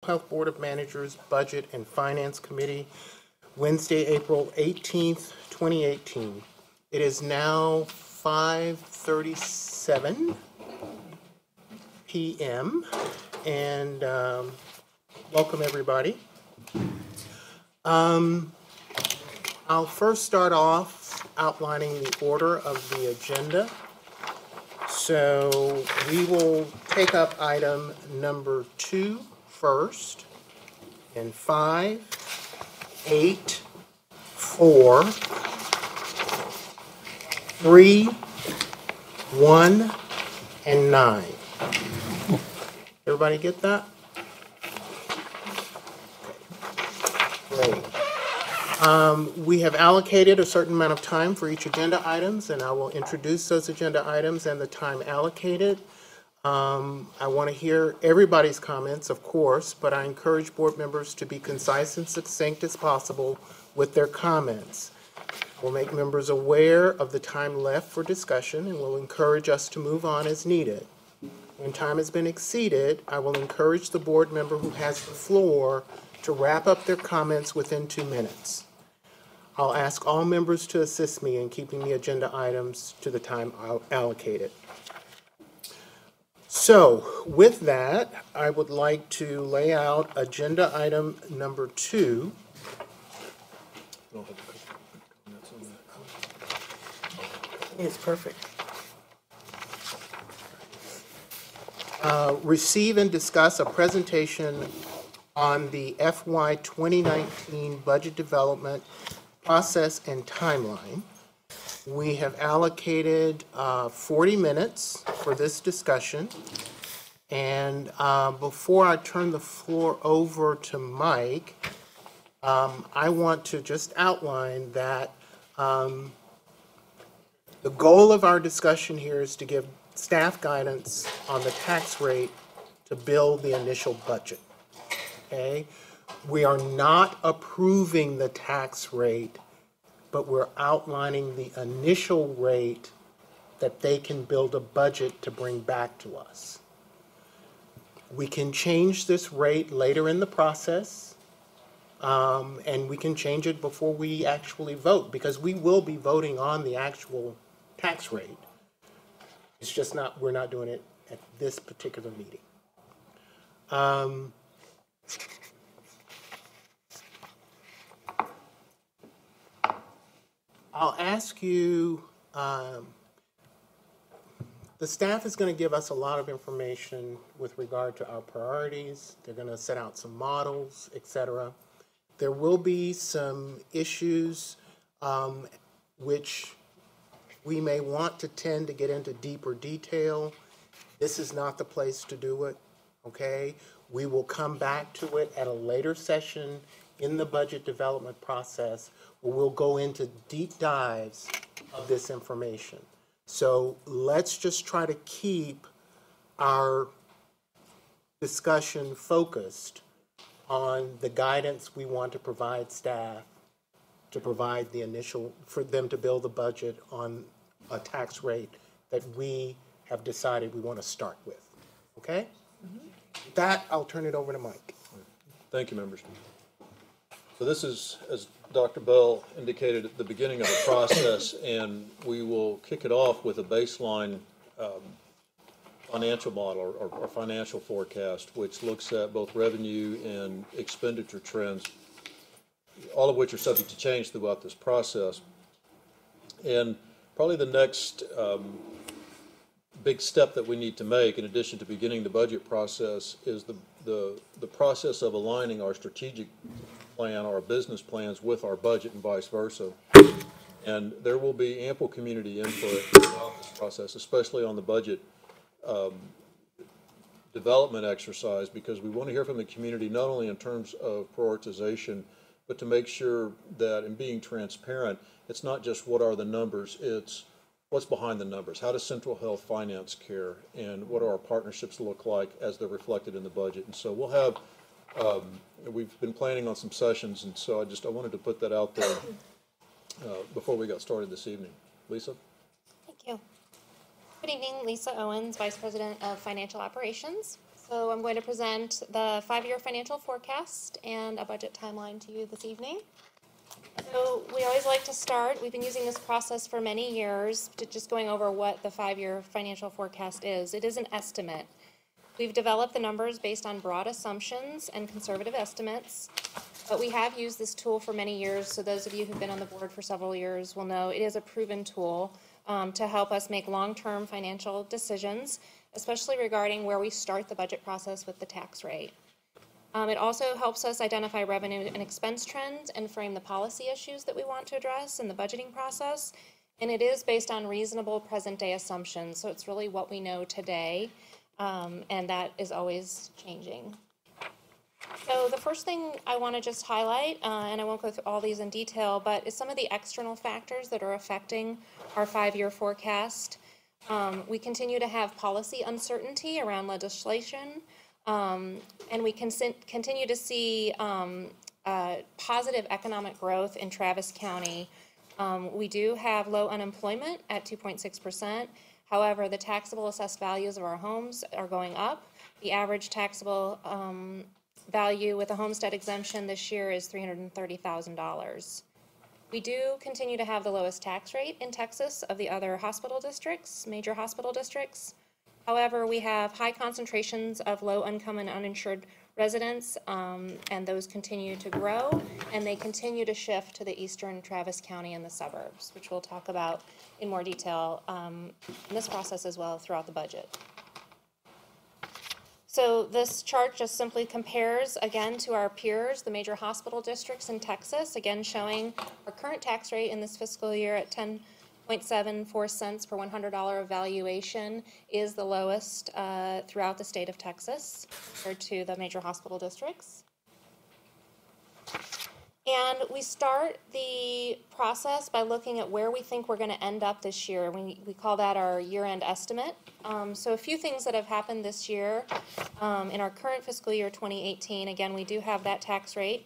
Health Board of Managers Budget and Finance Committee, Wednesday, April 18th, 2018. It is now 5:37 p.m. and welcome everybody. I'll first start off outlining the order of the agenda. So we will take up item number 2 first, and 5, 8, 4, 3, 1, and 9. Everybody get that? Okay. Great. We have allocated a certain amount of time for each agenda items, and I will introduce those agenda items and the time allocated. I want to hear everybody's comments, of course, but I encourage board members to be concise and succinct as possible with their comments. We'll make members aware of the time left for discussion and will encourage us to move on as needed. When time has been exceeded, I will encourage the board member who has the floor to wrap up their comments within 2 minutes. I'll ask all members to assist me in keeping the agenda items to the time allocated. So, with that, I would like to lay out agenda item number 2. It's perfect. Receive and discuss a presentation on the FY 2019 budget development process and timeline. We have allocated 40 minutes for this discussion. And before I turn the floor over to Mike, I want to just outline that the goal of our discussion here is to give staff guidance on the tax rate to build the initial budget. Okay? We are not approving the tax rate, but we're outlining the initial rate that they can build a budget to bring back to us. We can change this rate later in the process, and we can change it before we actually vote, because we will be voting on the actual tax rate. It's just not, we're not doing it at this particular meeting. I'll ask you, the staff is going to give us a lot of information with regard to our priorities. They're going to set out some models, etc. There will be some issues which we may want to tend to get into deeper detail. This is not the place to do it, okay? We will come back to it at a later session in the budget development process, where we'll go into deep dives of this information. So let's just try to keep our discussion focused on the guidance we want to provide staff to provide the initial, for them to build a budget on a tax rate that we have decided we want to start with. Okay? With that, I'll turn it over to Mike. Thank you, members. So this is, as Dr. Bell indicated, at the beginning of the process, and we will kick it off with a baseline financial model or financial forecast, which looks at both revenue and expenditure trends, all of which are subject to change throughout this process. And probably the next big step that we need to make, in addition to beginning the budget process, is the process of aligning our strategic plan, our business plans, with our budget and vice versa. And there will be ample community input throughout this process, especially on the budget development exercise, because we want to hear from the community not only in terms of prioritization, but to make sure that in being transparent, it's not just what are the numbers, it's what's behind the numbers. How does Central Health finance care, and what do our partnerships look like as they're reflected in the budget? And so we'll have, we've been planning on some sessions, and so I wanted to put that out there before we got started this evening. Lisa? Thank you. Good evening, Lisa Owens, Vice President of Financial Operations. So I'm going to present the 5-year financial forecast and a budget timeline to you this evening. So we always like to start, we've been using this process for many years, to just going over what the 5-year financial forecast is. It is an estimate. We've developed the numbers based on broad assumptions and conservative estimates, but we have used this tool for many years, so those of you who've been on the board for several years will know it is a proven tool to help us make long-term financial decisions, especially regarding where we start the budget process with the tax rate. It also helps us identify revenue and expense trends and frame the policy issues that we want to address in the budgeting process. And it is based on reasonable present-day assumptions, so it's really what we know today, and that is always changing. So the first thing I want to just highlight, and I won't go through all these in detail, but is some of the external factors that are affecting our 5-year forecast. We continue to have policy uncertainty around legislation, and we continue to see positive economic growth in Travis County. We do have low unemployment at 2.6%. However, the taxable assessed values of our homes are going up. The average taxable value with a homestead exemption this year is $330,000. We do continue to have the lowest tax rate in Texas of the other hospital districts, major hospital districts. However, we have high concentrations of low-income and uninsured residents, and those continue to grow, and they continue to shift to the eastern Travis County and the suburbs, which we'll talk about in more detail in this process as well throughout the budget. So this chart just simply compares, again, to our peers, the major hospital districts in Texas, again showing our current tax rate in this fiscal year at 10.74 cents per $100 valuation is the lowest throughout the state of Texas compared to the major hospital districts. And we start the process by looking at where we think we're going to end up this year. We call that our year-end estimate. So a few things that have happened this year in our current fiscal year 2018. Again, we do have that tax rate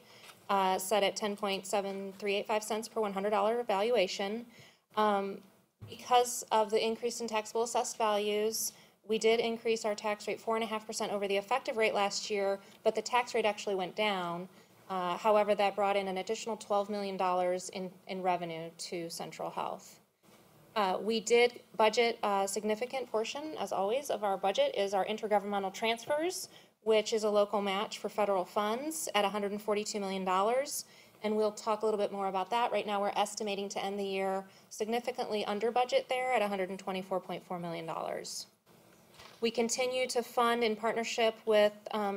set at 10.7385 cents per $100 valuation. Because of the increase in taxable assessed values, we did increase our tax rate 4.5% over the effective rate last year, but the tax rate actually went down. However, that brought in an additional $12 million in revenue to Central Health. We did budget a significant portion, as always, of our budget is our intergovernmental transfers, which is a local match for federal funds at $142 million. And we'll talk a little bit more about that. Right now, we're estimating to end the year significantly under budget there at $124.4 million. We continue to fund in partnership with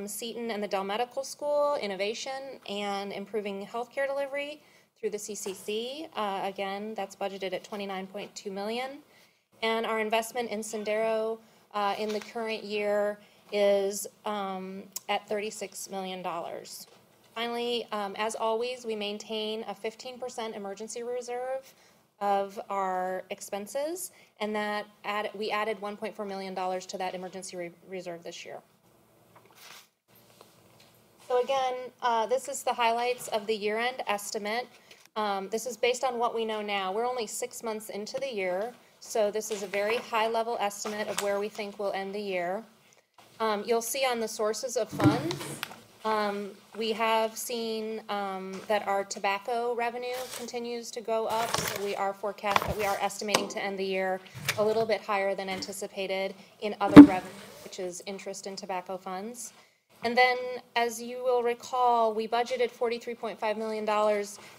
Seton and the Dell Medical School, innovation and improving healthcare delivery through the CCC. Again, that's budgeted at $29.2 million. And our investment in Sendero in the current year is at $36 million. Finally, as always, we maintain a 15% emergency reserve of our expenses, and that we added $1.4 million to that emergency reserve this year. So again, this is the highlights of the year-end estimate. This is based on what we know now. We're only 6 months into the year, so this is a very high-level estimate of where we think we'll end the year. You'll see on the sources of funds, we have seen that our tobacco revenue continues to go up. So we are estimating to end the year a little bit higher than anticipated in other revenue, which is interest in tobacco funds. And then, as you will recall, we budgeted $43.5 million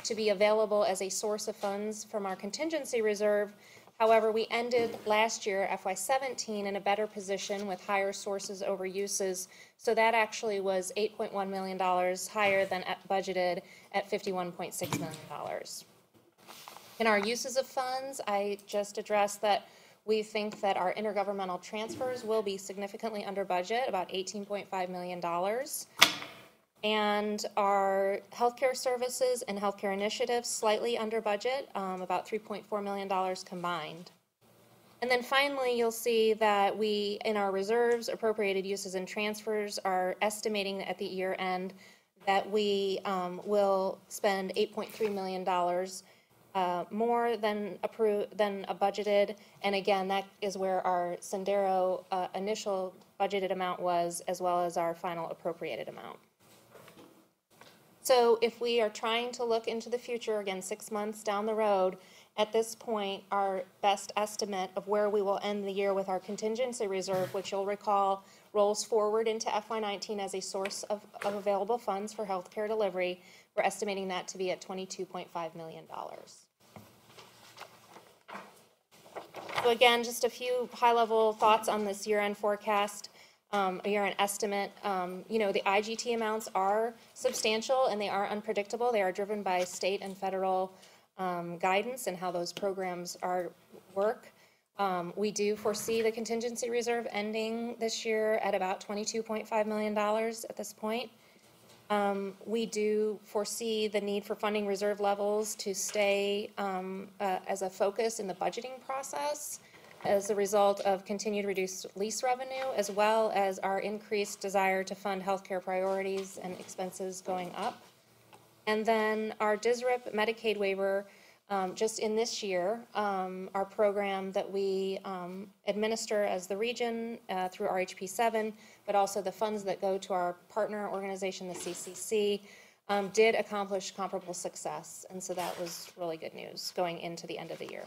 to be available as a source of funds from our contingency reserve. However, we ended last year, FY17, in a better position with higher sources over uses. So that actually was $8.1 million higher than budgeted at $51.6 million. In our uses of funds, I just addressed that we think that our intergovernmental transfers will be significantly under budget, about $18.5 million. And our healthcare services and healthcare initiatives slightly under budget, about $3.4 million combined. And then finally, you'll see that we, in our reserves, appropriated uses and transfers, are estimating at the year end that we will spend $8.3 million more than budgeted. And again, that is where our Sendero initial budgeted amount was, as well as our final appropriated amount. So if we are trying to look into the future, again, 6 months down the road, at this point, our best estimate of where we will end the year with our contingency reserve, which you'll recall rolls forward into FY19 as a source of available funds for healthcare delivery, we're estimating that to be at $22.5 million. So again, just a few high-level thoughts on this year-end forecast, a year-end estimate. You know, the IGT amounts are substantial and they are unpredictable. They are driven by state and federal guidance and how those programs work. We do foresee the contingency reserve ending this year at about $22.5 million at this point. We do foresee the need for funding reserve levels to stay as a focus in the budgeting process as a result of continued reduced lease revenue, as well as our increased desire to fund healthcare priorities and expenses going up. And then our DSRIP Medicaid waiver, just in this year, our program that we administer as the region through RHP 7, but also the funds that go to our partner organization, the CCC, did accomplish comparable success. And so that was really good news going into the end of the year.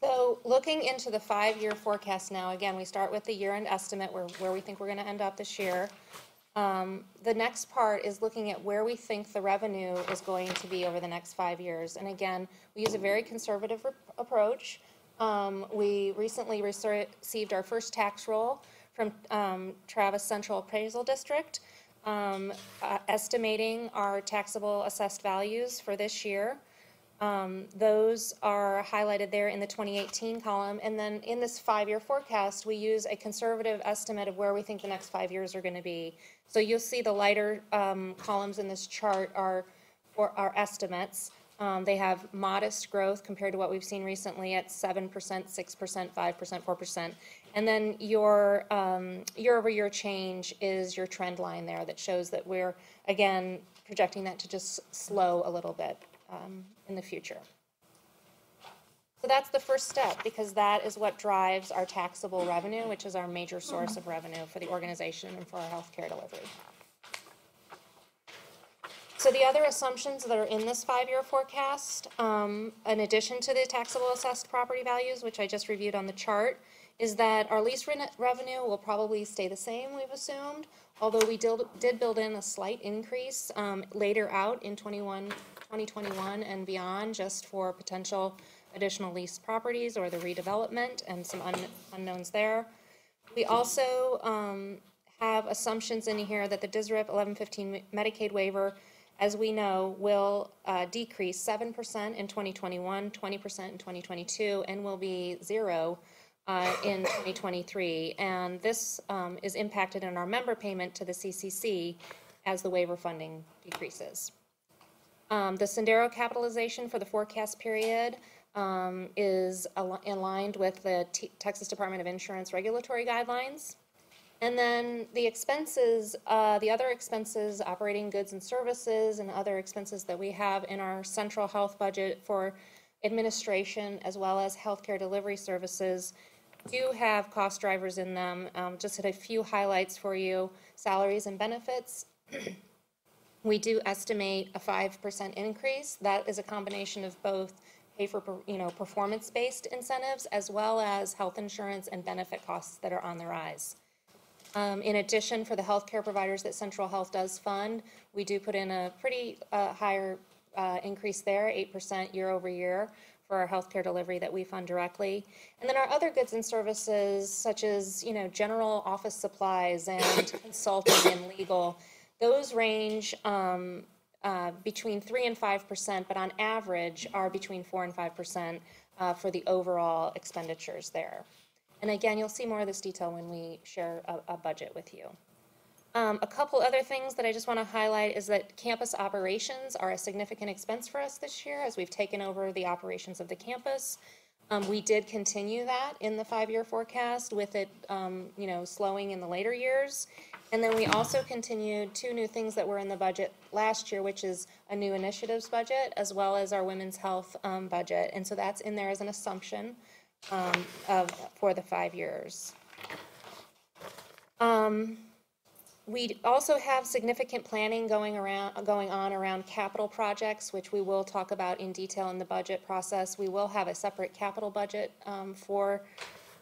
So looking into the 5-year forecast now, again, we start with the year-end estimate where we think we're going to end up this year. The next part is looking at where we think the revenue is going to be over the next 5 years. And again, we use a very conservative approach. We recently received our first tax roll from Travis Central Appraisal District, estimating our taxable assessed values for this year. Those are highlighted there in the 2018 column. And then in this 5-year forecast, we use a conservative estimate of where we think the next 5 years are going to be. So you'll see the lighter columns in this chart are for our estimates. They have modest growth compared to what we've seen recently at 7%, 6%, 5%, 4%. And then your year-over-year change is your trend line there that shows that we're, again, projecting that to just slow a little bit in the future. So that's the first step, because that is what drives our taxable revenue, which is our major source of revenue for the organization and for our healthcare delivery. So the other assumptions that are in this 5-year forecast, in addition to the taxable assessed property values, which I just reviewed on the chart, is that our lease revenue will probably stay the same, we've assumed, although we did build in a slight increase later out in 2021 and beyond, just for potential additional leased properties or the redevelopment and some unknowns there. We also have assumptions in here that the DSRIP 1115 Medicaid waiver, as we know, will decrease 7% in 2021, 20% in 2022, and will be 0 in 2023. And this is impacted in our member payment to the CCC as the waiver funding decreases. The Sendero capitalization for the forecast period is aligned with the Texas Department of Insurance regulatory guidelines. And then the expenses, the other expenses, operating goods and services, and other expenses that we have in our central health budget for administration as well as healthcare delivery services, do have cost drivers in them. Just had a few highlights for you. Salaries and benefits. We do estimate a 5% increase. That is a combination of both pay for performance-based incentives as well as health insurance and benefit costs that are on the rise. In addition, for the healthcare providers that Central Health does fund, we do put in a pretty higher increase there, 8% year over year, for our healthcare delivery that we fund directly. And then our other goods and services, such as general office supplies and consulting and legal, those range between 3% and 5%, but on average are between 4% and 5% for the overall expenditures there. And again, you'll see more of this detail when we share a budget with you. A couple other things that I just want to highlight is that campus operations are a significant expense for us this year as we've taken over the operations of the campus. We did continue that in the 5-year forecast with it, slowing in the later years. And then we also continued two new things that were in the budget last year, which is a new initiatives budget, as well as our women's health budget. And so that's in there as an assumption for the 5 years. We also have significant planning going on around capital projects, which we will talk about in detail in the budget process. We will have a separate capital budget for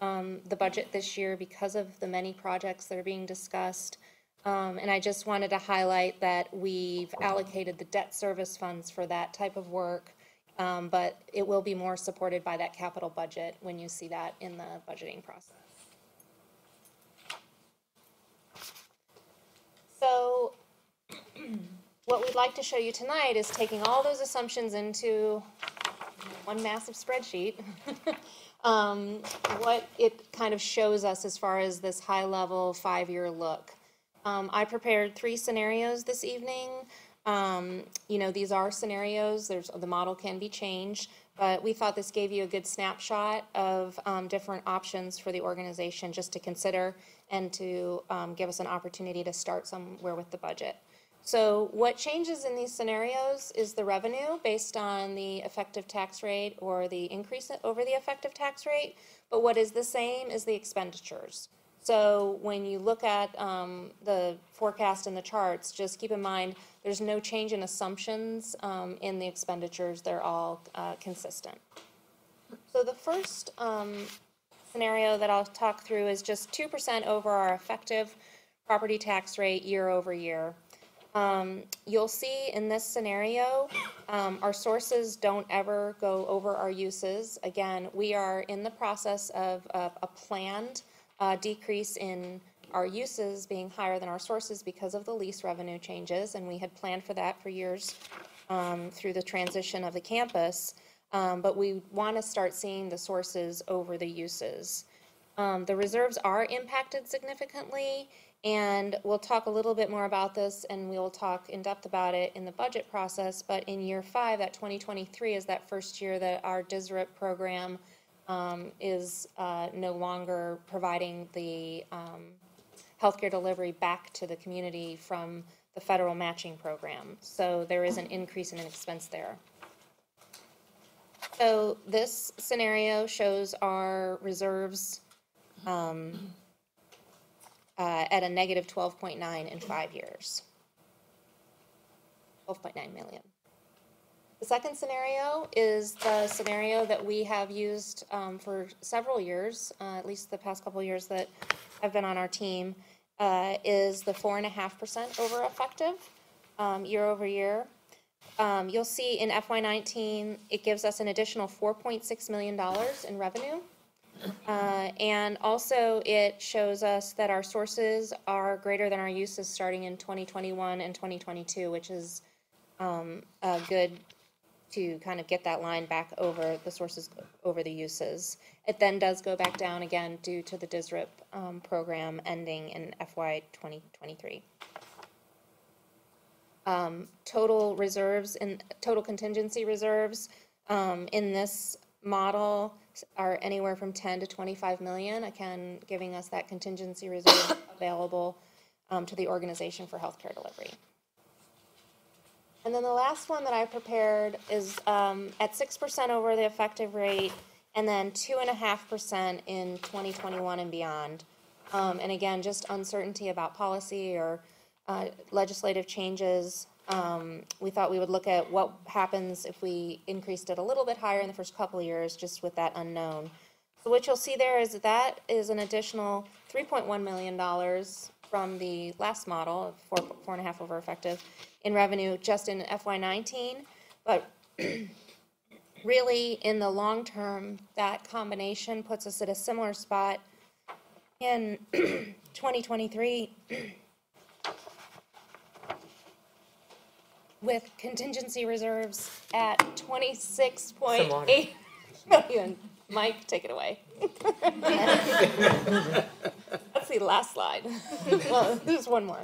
the budget this year because of the many projects that are being discussed. And I just wanted to highlight that we've allocated the debt service funds for that type of work, but it will be more supported by that capital budget when you see that in the budgeting process. So what we'd like to show you tonight is taking all those assumptions into one massive spreadsheet, what it kind of shows us as far as this high-level 5-year look. I prepared 3 scenarios this evening. You know, these are scenarios. The model can be changed, but we thought this gave you a good snapshot of different options for the organization just to consider and to give us an opportunity to start somewhere with the budget. So what changes in these scenarios is the revenue based on the effective tax rate or the increase over the effective tax rate, but what is the same is the expenditures. So when you look at the forecast and the charts, just keep in mind there's no change in assumptions in the expenditures. They're all consistent. So the first scenario that I'll talk through is just 2% over our effective property tax rate year over year. You'll see in this scenario, our sources don't ever go over our uses. Again, we are in the process of a planned decrease in our uses being higher than our sources because of the lease revenue changes, and we had planned for that for years through the transition of the campus, but we want to start seeing the sources over the uses. The reserves are impacted significantly, and we'll talk a little bit more about this, and we'll talk in depth about it in the budget process, but in year 5, that 2023 is that first year that our DSRIP program is no longer providing the healthcare delivery back to the community from the federal matching program. So there is an increase in an expense there. So this scenario shows our reserves at a negative 12.9 in 5 years. 12.9 million. The second scenario is the scenario that we have used for several years, at least the past couple of years that I've been on our team, is the 4.5% over effective year over year. You'll see in FY19, it gives us an additional $4.6 million in revenue. And also it shows us that our sources are greater than our uses starting in 2021 and 2022, which is good to kind of get that line back over the sources over the uses. It then does go back down again due to the DSRIP program ending in FY 2023. Total reserves and total contingency reserves in this model are anywhere from 10 to 25 million, again giving us that contingency reserve available to the organization for healthcare delivery. And then the last one that I prepared is at 6% over the effective rate, and then 2.5% in 2021 and beyond. And again, just uncertainty about policy or legislative changes. We thought we would look at what happens if we increased it a little bit higher in the first couple of years, just with that unknown. So what you'll see there is that is an additional $3.1 million from the last model of 4.5 over effective in revenue just in FY19, but really in the long term, that combination puts us at a similar spot in 2023 with contingency reserves at 26.8 million. Mike, take it away. That's the last slide. Well, there's one more.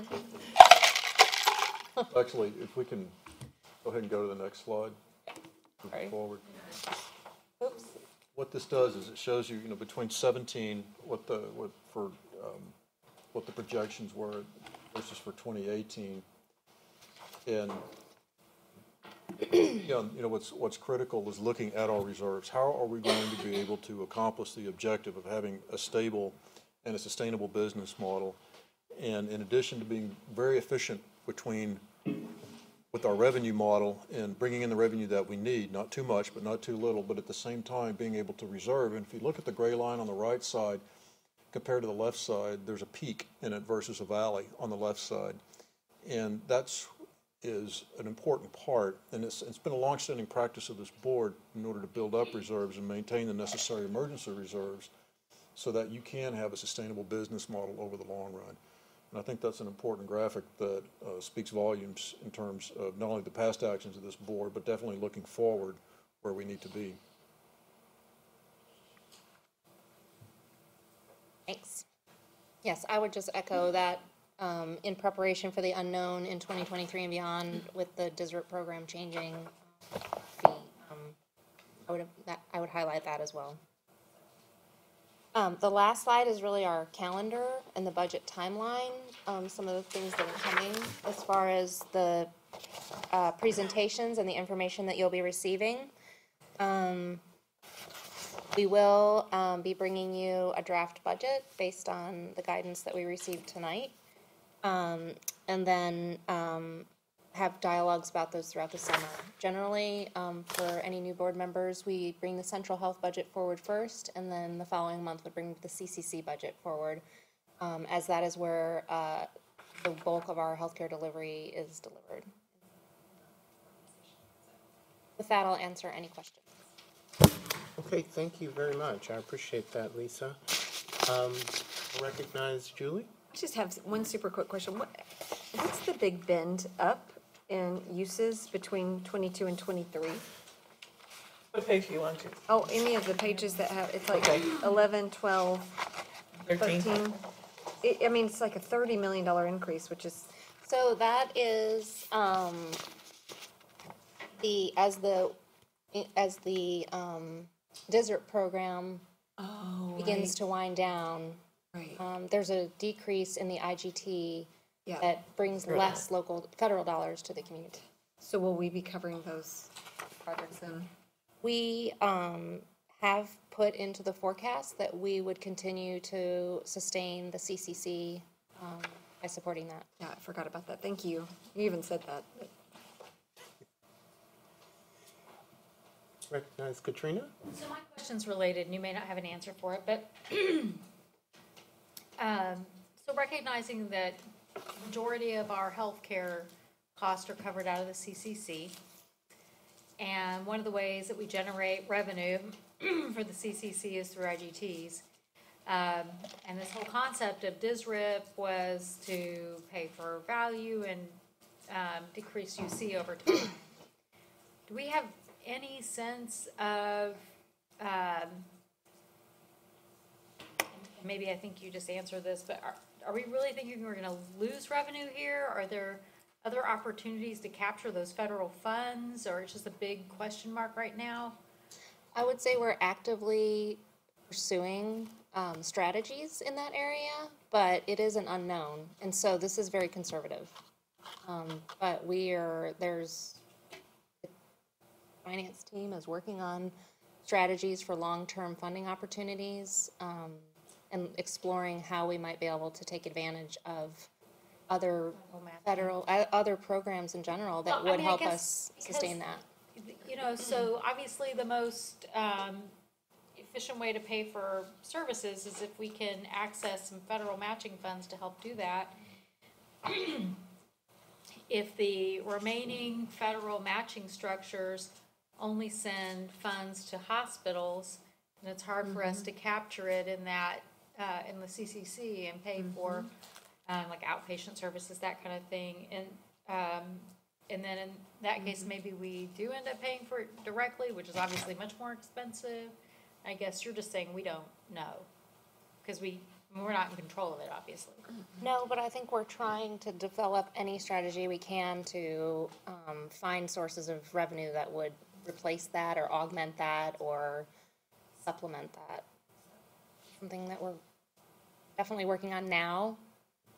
Actually, if we can go ahead and go to the next slide. Sorry. Forward. Oops. What this does is it shows you, between 17, for what the projections were versus for 2018. And what's critical is looking at our reserves. How are we going to be able to accomplish the objective of having a stable and a sustainable business model? And in addition to being very efficient with our revenue model and bringing in the revenue that we need, not too much, but not too little, but at the same time being able to reserve. And if you look at the gray line on the right side compared to the left side, there's a peak in it versus a valley on the left side. And is an important part, and it's been a long-standing practice of this board in order to build up reserves and maintain the necessary emergency reserves so that you can have a sustainable business model over the long run. And I think that's an important graphic that speaks volumes in terms of not only the past actions of this board, but definitely looking forward where we need to be. Thanks. Yes, I would just echo that. In preparation for the unknown in 2023 and beyond, with the DSRIP program changing, I would highlight that as well. The last slide is really our calendar and the budget timeline. Some of the things that are coming as far as the presentations and the information that you'll be receiving. We will be bringing you a draft budget based on the guidance that we received tonight. And then have dialogues about those throughout the summer. Generally, for any new board members, we bring the central health budget forward first, and then the following month would bring the CCC budget forward, as that is where the bulk of our healthcare delivery is delivered. With that, I'll answer any questions. Okay, thank you very much. I appreciate that, Lisa. Recognize Julie? I just have one super quick question. What's the big bend up in uses between 22 and 23? What page do you want to? Oh, any of the pages that have, it's like Okay. 11, 12, 13. 13. I mean, it's like a $30 million increase, which is, So that is as the DSRIP program begins to wind down. right. There's a decrease in the IGT Yeah. that brings less federal dollars to the community. So will we be covering those projects then? We have put into the forecast that we would continue to sustain the CCC by supporting that. Yeah, I forgot about that. Thank you. You even said that. Recognize Katrina? So my question's related, and you may not have an answer for it, but, so recognizing that majority of our healthcare costs are covered out of the CCC, and one of the ways that we generate revenue for the CCC is through IGTs. And this whole concept of DSRIP was to pay for value and decrease UC over time. Do we have any sense of, maybe I think you just answered this, but are we really thinking we're gonna lose revenue here? Are there other opportunities to capture those federal funds, or it's just a big question mark right now? I would say we're actively pursuing strategies in that area, but it is an unknown, and so this is very conservative. But there's the finance team is working on strategies for long-term funding opportunities, and exploring how we might be able to take advantage of other other programs in general that Well, I would mean, I help guess us sustain that. You know, so obviously the most efficient way to pay for services is if we can access some federal matching funds to help do that. If the remaining federal matching structures only send funds to hospitals, then it's hard for us to capture it in that, in the CCC and pay for, like outpatient services, that kind of thing. And then in that case, maybe we do end up paying for it directly, which is obviously much more expensive. I guess you're just saying we don't know, because we're not in control of it, obviously. No, but I think we're trying to develop any strategy we can to find sources of revenue that would replace that or augment that or supplement that. Something that we're definitely working on now,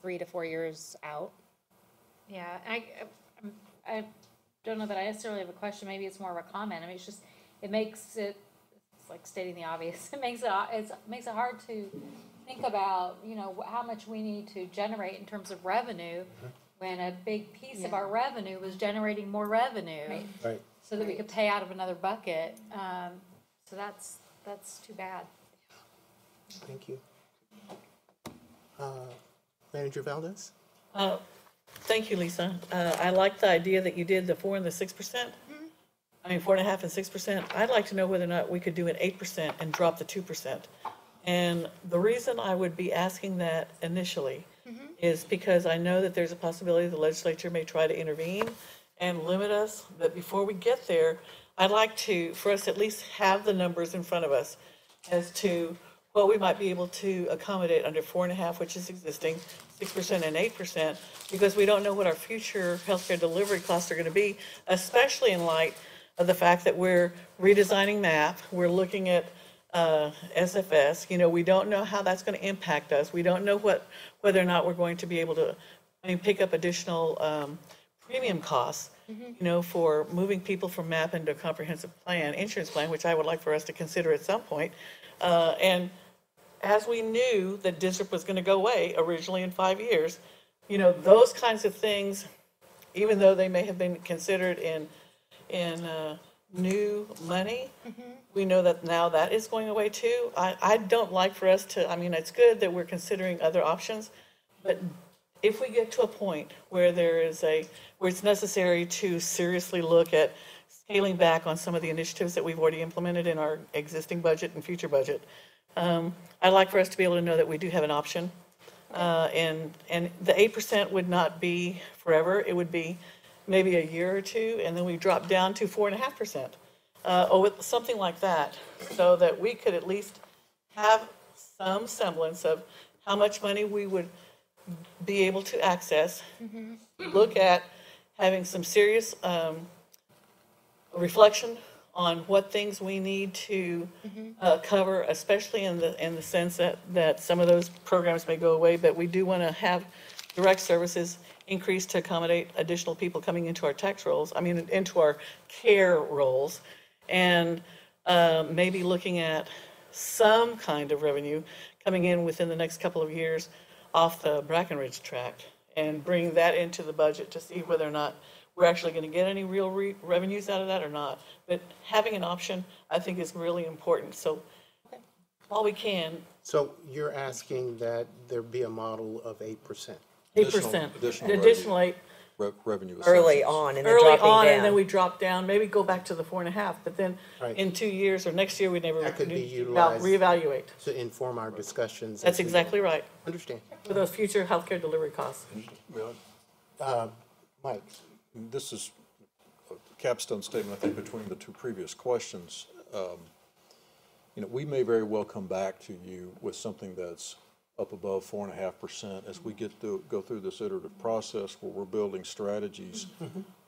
3 to 4 years out. Yeah, I don't know that I necessarily have a question, maybe it's more of a comment, I mean, it's just, it makes it, it's like stating the obvious, it makes it hard to think about, you know, how much we need to generate in terms of revenue, when a big piece of our revenue was generating more revenue, Right. so that we could pay out of another bucket, so that's too bad. Thank you. Manager Valdez? Thank you, Lisa. I like the idea that you did the 4 and the 6%. I mean, 4.5 and 6%. I'd like to know whether or not we could do an 8% and drop the 2%. And the reason I would be asking that initially is because I know that there's a possibility the legislature may try to intervene and limit us, but before we get there, I'd like for us to at least have the numbers in front of us as to what we might be able to accommodate under 4.5, which is existing, 6% and 8%, because we don't know what our future healthcare delivery costs are going to be, especially in light of the fact that we're redesigning MAP, we're looking at SFS. You know, we don't know how that's going to impact us. We don't know whether or not we're going to be able to, pick up additional premium costs, you know, for moving people from MAP into a comprehensive plan, insurance plan, which I would like for us to consider at some point. And as we knew that district was going to go away originally in 5 years, you know, those kinds of things, even though they may have been considered in new money, we know that now that is going away too. I don't like for us to, it's good that we're considering other options, but if we get to a point where where it's necessary to seriously look at scaling back on some of the initiatives that we've already implemented in our existing budget and future budget, I'd like for us to be able to know that we do have an option. And the 8% would not be forever. It would be maybe a year or two, and then we drop down to 4.5%, or with something like that, so that we could at least have some semblance of how much money we would be able to access. Look at having some serious reflection on what things we need to cover, especially in the sense that some of those programs may go away, but we do want to have direct services increased to accommodate additional people coming into our tax rolls, into our care roles, and maybe looking at some kind of revenue coming in within the next couple of years off the Brackenridge tract, and bring that into the budget to see whether or not we're actually going to get any real revenues out of that or not. But having an option, I think, is really important. So while we can. So you're asking that there be a model of 8%? 8%. Additional Additional 8. revenue Early assumptions. on and then Early dropping on, down. and then we drop down, maybe go back to the 4.5, but then Right. in 2 years or next year, we never That could be utilized. reevaluate. To inform our discussions. That's as we exactly go. right, Understand. for those future healthcare delivery costs. Mike? This is a capstone statement, I think, between the two previous questions. We may very well come back to you with something that's up above 4.5% as we go through this iterative process where we're building strategies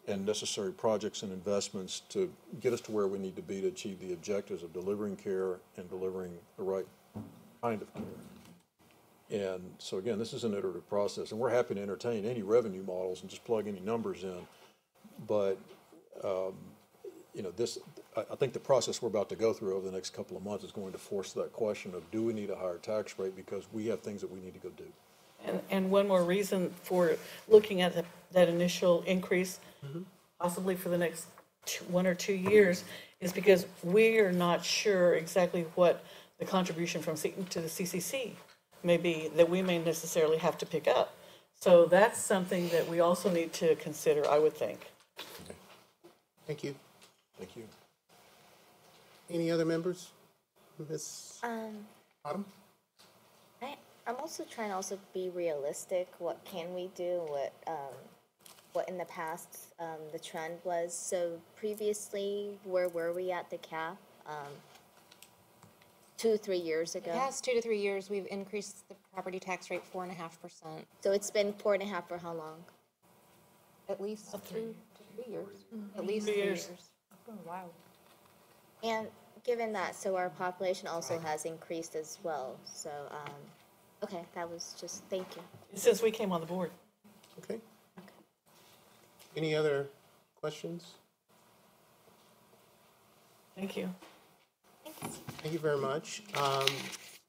and necessary projects and investments to get us to where we need to be to achieve the objectives of delivering care and delivering the right kind of care. And so again, this is an iterative process, and we're happy to entertain any revenue models and just plug any numbers in. But, I think the process we're about to go through over the next couple of months is going to force that question of, do we need a higher tax rate because we have things that we need to go do? And one more reason for looking at that initial increase, possibly for the next 1 or 2 years, is because we are not sure exactly what the contribution to the CCC may be that we may necessarily have to pick up. So that's something that we also need to consider, I would think. Thank you. Thank you. Any other members? Ms. Autumn? I'm also trying to also be realistic. What can we do? What in the past the trend was. So previously, where were we at the cap? 2 or 3 years ago. The past 2 to 3 years, we've increased the property tax rate 4.5%, So it's been 4.5 for how long? at least 2 to 3 years. At least 3 3 years. years. Wow. And given that, so our population also has increased as well. So Okay, that was just, thank you. Since we came on the board. Okay. Any other questions? Thank you. Thank you very much.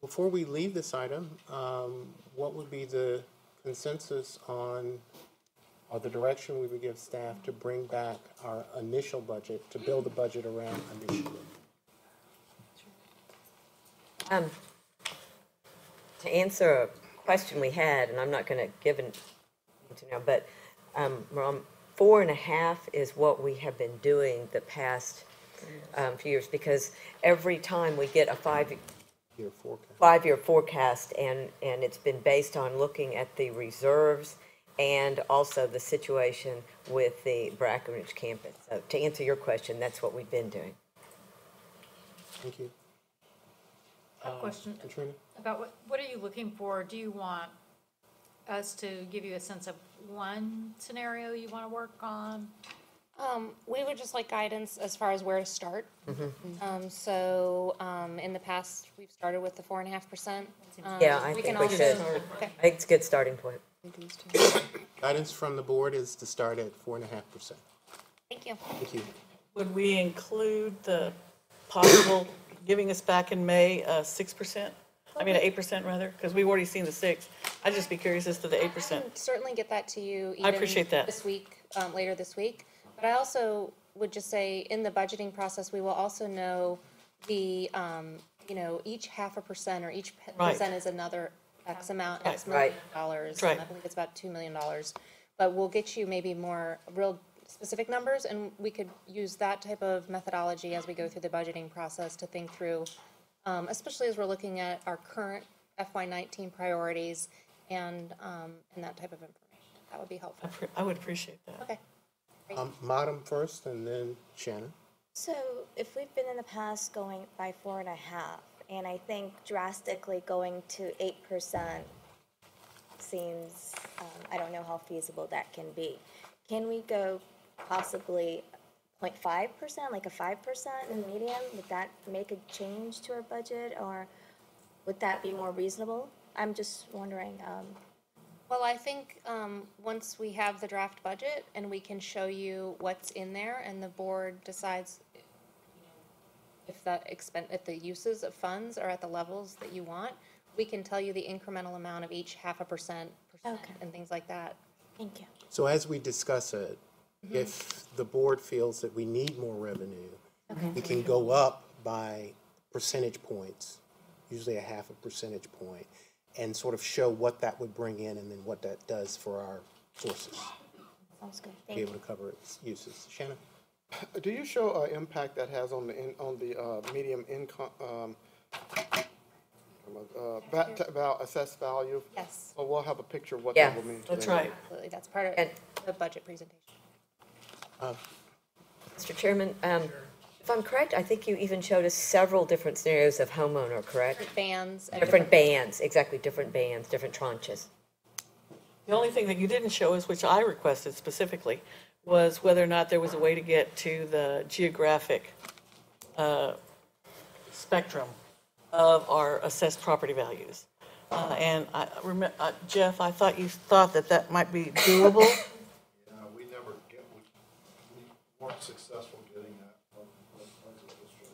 Before we leave this item, what would be the consensus on, or the direction we would give staff to bring back our initial budget, to build a budget around initiative? To answer a question we had, and I'm not going to give it to now, but 4.5 is what we have been doing the past few years, because every time we get a Your forecast. five-year forecast, and it's been based on looking at the reserves and also the situation with the Brackenridge campus. So to answer your question, that's what we've been doing. Thank you. A question Katrina? about what are you looking for? Do you want us to give you a sense of one scenario you want to work on? We would just like guidance as far as where to start. In the past, we've started with the 4.5%. Yeah, I we think can we also- should. Okay. I think it's a good starting point. Guidance from the board is to start at 4.5%. Thank you. Thank you. Would we include the possible giving us back in May 6%? I mean, 8% rather, because we've already seen the 6. I'd just be curious as to the 8%. Certainly get that to you. I appreciate that. This week, later this week. But I also would just say, in the budgeting process, we will also know the, each 0.5% or each Right. percent is another X amount, X Right. million dollars. Right. I believe it's about $2 million. But we'll get you maybe more real specific numbers, and we could use that type of methodology as we go through the budgeting process to think through, especially as we're looking at our current FY19 priorities and that type of information. That would be helpful. I would appreciate that. Okay. Madam first, and then Shannon. So if we've been in the past going by 4.5, and I think drastically going to 8% seems, I don't know how feasible that can be. Can we go possibly 0.5%, like a 5% in medium? Would that make a change to our budget, or would that be more reasonable? I'm just wondering. Well, I think once we have the draft budget and we can show you what's in there, and the board decides if the uses of funds are at the levels that you want, we can tell you the incremental amount of each 0.5%, Okay. and things like that. Thank you. So as we discuss it, if the board feels that we need more revenue, we can go up by percentage points, usually a 0.5 percentage point, and sort of show what that would bring in and then what that does for our sources, Sounds good. be Thank you. able to cover its uses. Shannon? Do you show impact that has on the medium income, about assessed value? Yes, So we'll have a picture of what Yeah, that will mean to That's them. right. absolutely. That's part of And- the budget presentation. Mr. Chairman, if I'm correct, I think you even showed us several different scenarios of homeowner, correct? Bands. And Different bands, exactly, different bands, different tranches. The only thing that you didn't show us, which I requested specifically, was whether or not there was a way to get to the geographic spectrum of our assessed property values. And I remember, Jeff, I thought you thought that might be doable. We never get, we weren't successful getting that from the budget district.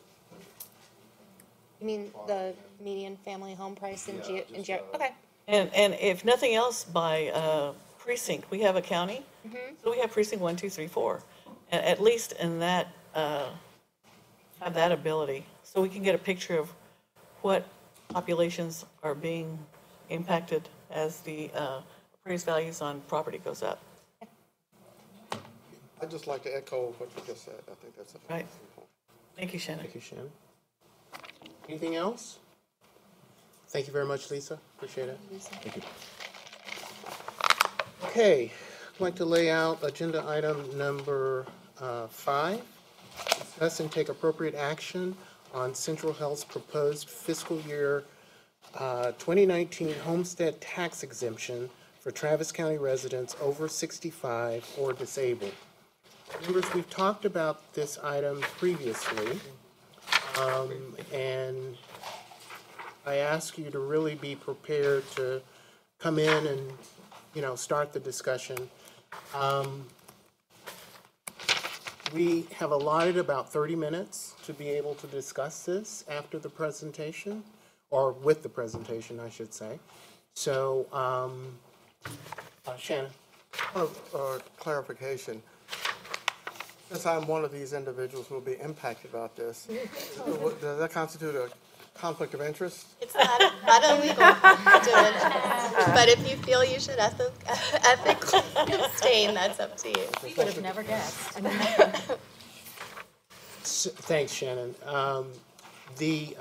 You mean the median family home price in Yeah, just, okay. And if nothing else, by precinct, we have a county, so we have precinct 1, 2, 3, 4. And at least in that, have that ability, so we can get a picture of what populations are being impacted as the appraised values on property goes up. I'd just like to echo what you just said. I think that's a Right. Thank you, Shannon. Thank you, Shannon. Anything else? Thank you very much, Lisa. Appreciate it. Thank you. Okay, I'd like to lay out agenda item number 5. Discuss and take appropriate action on Central Health's proposed fiscal year 2019 homestead tax exemption for Travis County residents over 65 or disabled. Members, we've talked about this item previously, and I ask you to really be prepared to come in and, start the discussion. We have allotted about 30 minutes to be able to discuss this after the presentation, or with the presentation, I should say. So, Shannon? Clarification. Since I'm one of these individuals who will be impacted about this, does that constitute a conflict of interest? It's not illegal to do it, but if you feel you should ethically abstain, that's up to you. We would have never guessed. Thanks, Shannon. The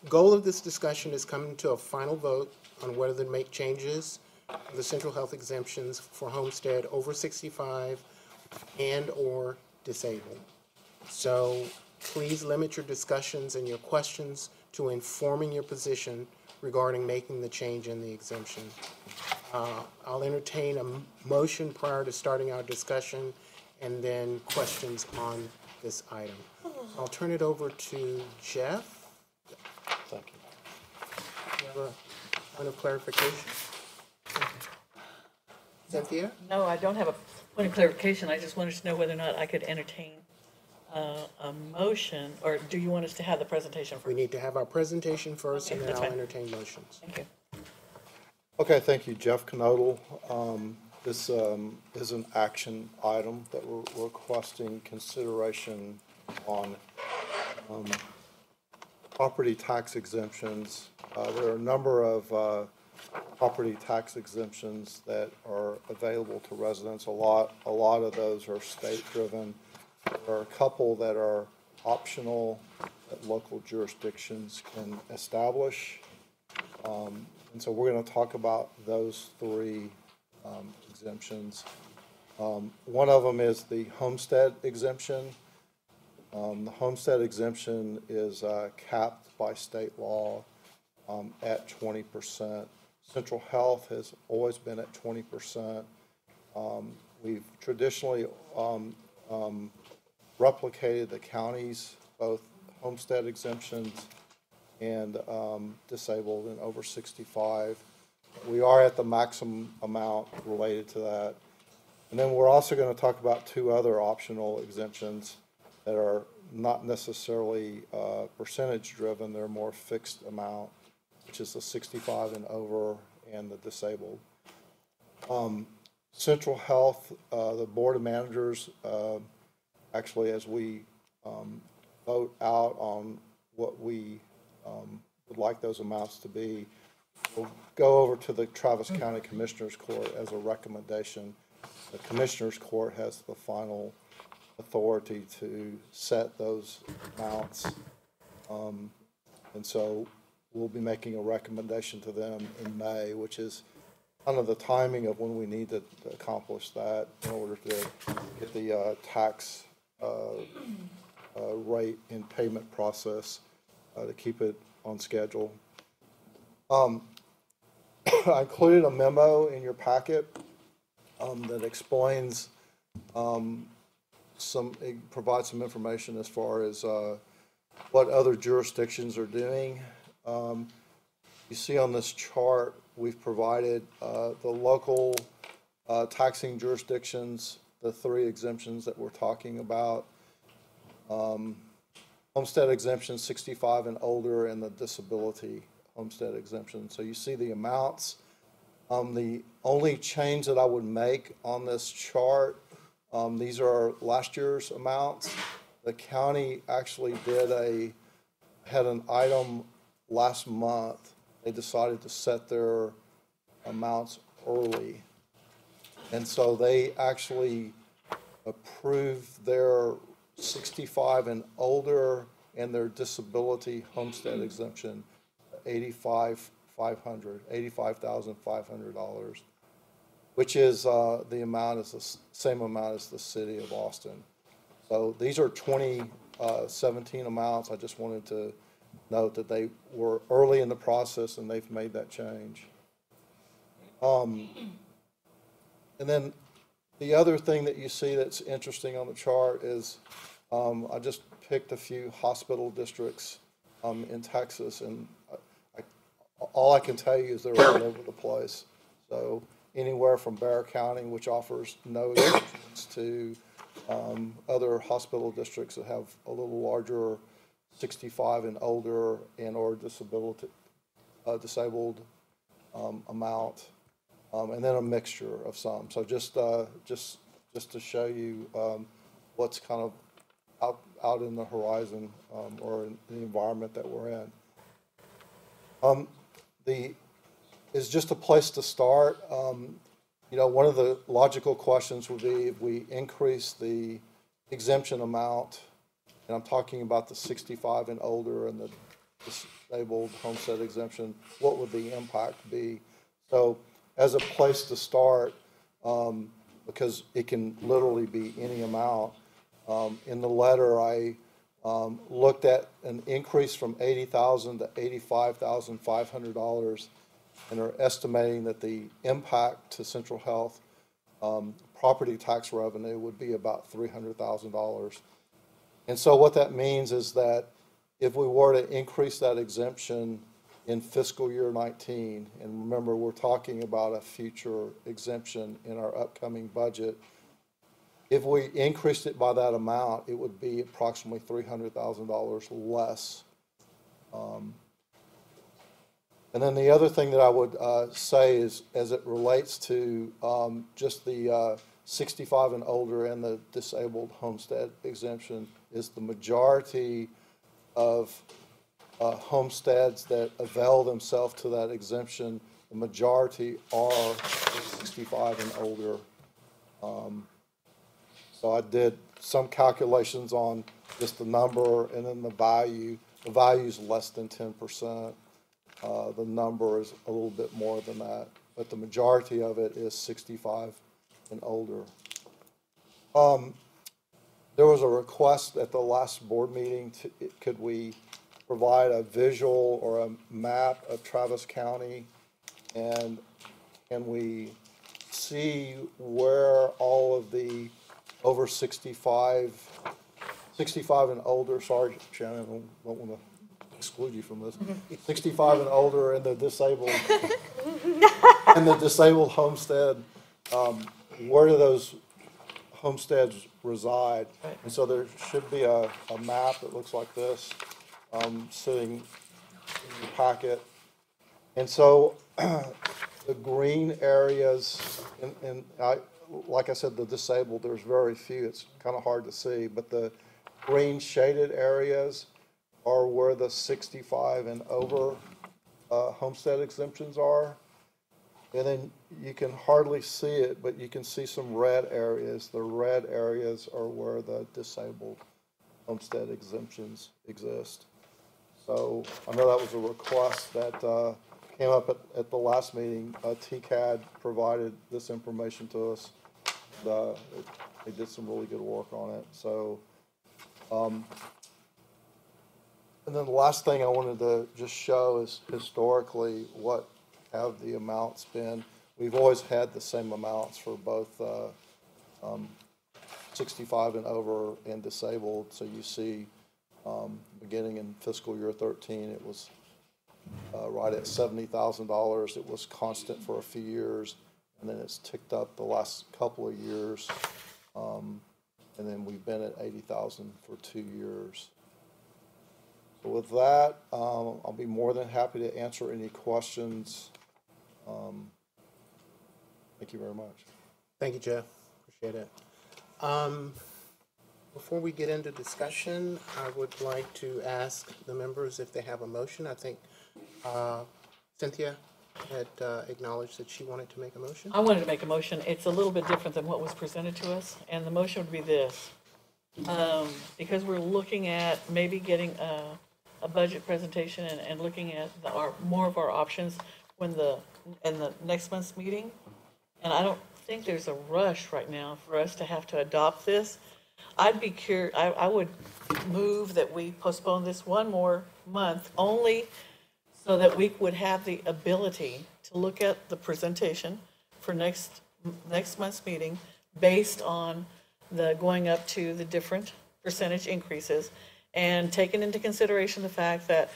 goal of this discussion is coming to a final vote on whether to make changes to the central health exemptions for homestead over 65 and/or disabled. So please limit your discussions and your questions to informing your position regarding making the change in the exemption. I'll entertain a motion prior to starting our discussion and then questions on this item. I'll turn it over to Jeff. Thank you. You have a point of clarification? Cynthia? No, I don't have a point of clarification. I just wanted to know whether or not I could entertain a motion, or do you want us to have the presentation We first? need to have our presentation first, and Okay, then that's I'll fine. entertain motions. Thank you. Okay, thank you, Jeff Knodel. This is an action item that we're requesting consideration on property tax exemptions. There are a number of property tax exemptions that are available to residents. A lot of those are state-driven. There are a couple that are optional that local jurisdictions can establish. And so we're going to talk about those three exemptions. One of them is the homestead exemption. The homestead exemption is capped by state law at 20%. Central Health has always been at 20%. We've traditionally replicated the county's both homestead exemptions and disabled and over 65. We are at the maximum amount related to that. And then we're also going to talk about two other optional exemptions that are not necessarily percentage driven. They're more fixed amount, which is the 65 and over and the disabled. Central Health, the Board of Managers, actually, as we vote out on what we would like those amounts to be, we'll go over to the Travis County Commissioners Court as a recommendation. The Commissioners Court has the final authority to set those amounts. And so we'll be making a recommendation to them in May, which is kind of the timing of when we need to accomplish that in order to get the tax rate and payment process to keep it on schedule. I included a memo in your packet that explains it provides some information as far as what other jurisdictions are doing. You see on this chart, we've provided the local taxing jurisdictions, the three exemptions that we're talking about. Homestead exemption 65 and older, and the disability homestead exemption. So you see the amounts. The only change that I would make on this chart, these are last year's amounts. The county actually had an item last month. They decided to set their amounts early. And so they actually approved their 65 and older and their disability homestead exemption, $85,500, which is the amount is the same amount as the city of Austin. So these are 2017 amounts. I just wanted to note that they were early in the process and they've made that change. And then the other thing that you see that's interesting on the chart is I just picked a few hospital districts in Texas, and I all I can tell you is they're all over the place. So anywhere from Bear County, which offers no exemptions, to other hospital districts that have a little larger 65 and older and or disabled amount, and then a mixture of some. So just to show you what's kind of out in the horizon, or in the environment that we're in. Is just a place to start. You know, one of the logical questions would be if we increase the exemption amount, and I'm talking about the 65 and older and the disabled homestead exemption, what would the impact be? So as a place to start, because it can literally be any amount, in the letter I looked at an increase from $80,000 to $85,500, and are estimating that the impact to Central Health property tax revenue would be about $300,000. And so what that means is that if we were to increase that exemption in fiscal year 19, and remember we're talking about a future exemption in our upcoming budget, if we increased it by that amount, it would be approximately $300,000 less. And then the other thing that I would say is, as it relates to just the 65 and older and the disabled homestead exemption, is the majority of homesteads that avail themselves to that exemption, the majority are 65 and older. So I did some calculations on just the number and then the value. The value is less than 10%. The number is a little bit more than that, but the majority of it is 65 and older. There was a request at the last board meeting, could we provide a visual or a map of Travis County, and can we see where all of the over 65 and older, sorry, Shannon, I don't want to exclude you from this, 65 and older and the disabled, homestead, where do those homesteads reside? Right. And so there should be a map that looks like this, sitting in the packet. And so the green areas, and like I said, the disabled, there's very few, it's kind of hard to see, but the green shaded areas are where the 65 and over homestead exemptions are. And then you can hardly see it, but you can see some red areas. The red areas are where the disabled homestead exemptions exist. So I know that was a request that came up at the last meeting. TCAD provided this information to us. They did some really good work on it. So, and then the last thing I wanted to just show is historically what have the amounts been. We've always had the same amounts for both 65 and over and disabled. So you see, beginning in fiscal year 13, it was right at $70,000. It was constant for a few years, and then it's ticked up the last couple of years, and then we've been at $80,000 for 2 years. So with that, I'll be more than happy to answer any questions. Thank you very much. Thank you, Jeff. Appreciate it. Before we get into discussion, I would like to ask the members if they have a motion. I think Cynthia had acknowledged that she wanted to make a motion. I wanted to make a motion. It's a little bit different than what was presented to us, and the motion would be this. Because we're looking at maybe getting a budget presentation and looking at more of our options in the next month's meeting. And I don't think there's a rush right now for us to have to adopt this. I'd be curious, I would move that we postpone this one more month, only so that we would have the ability to look at the presentation for next month's meeting based on the going up to the different percentage increases, and taking into consideration the fact that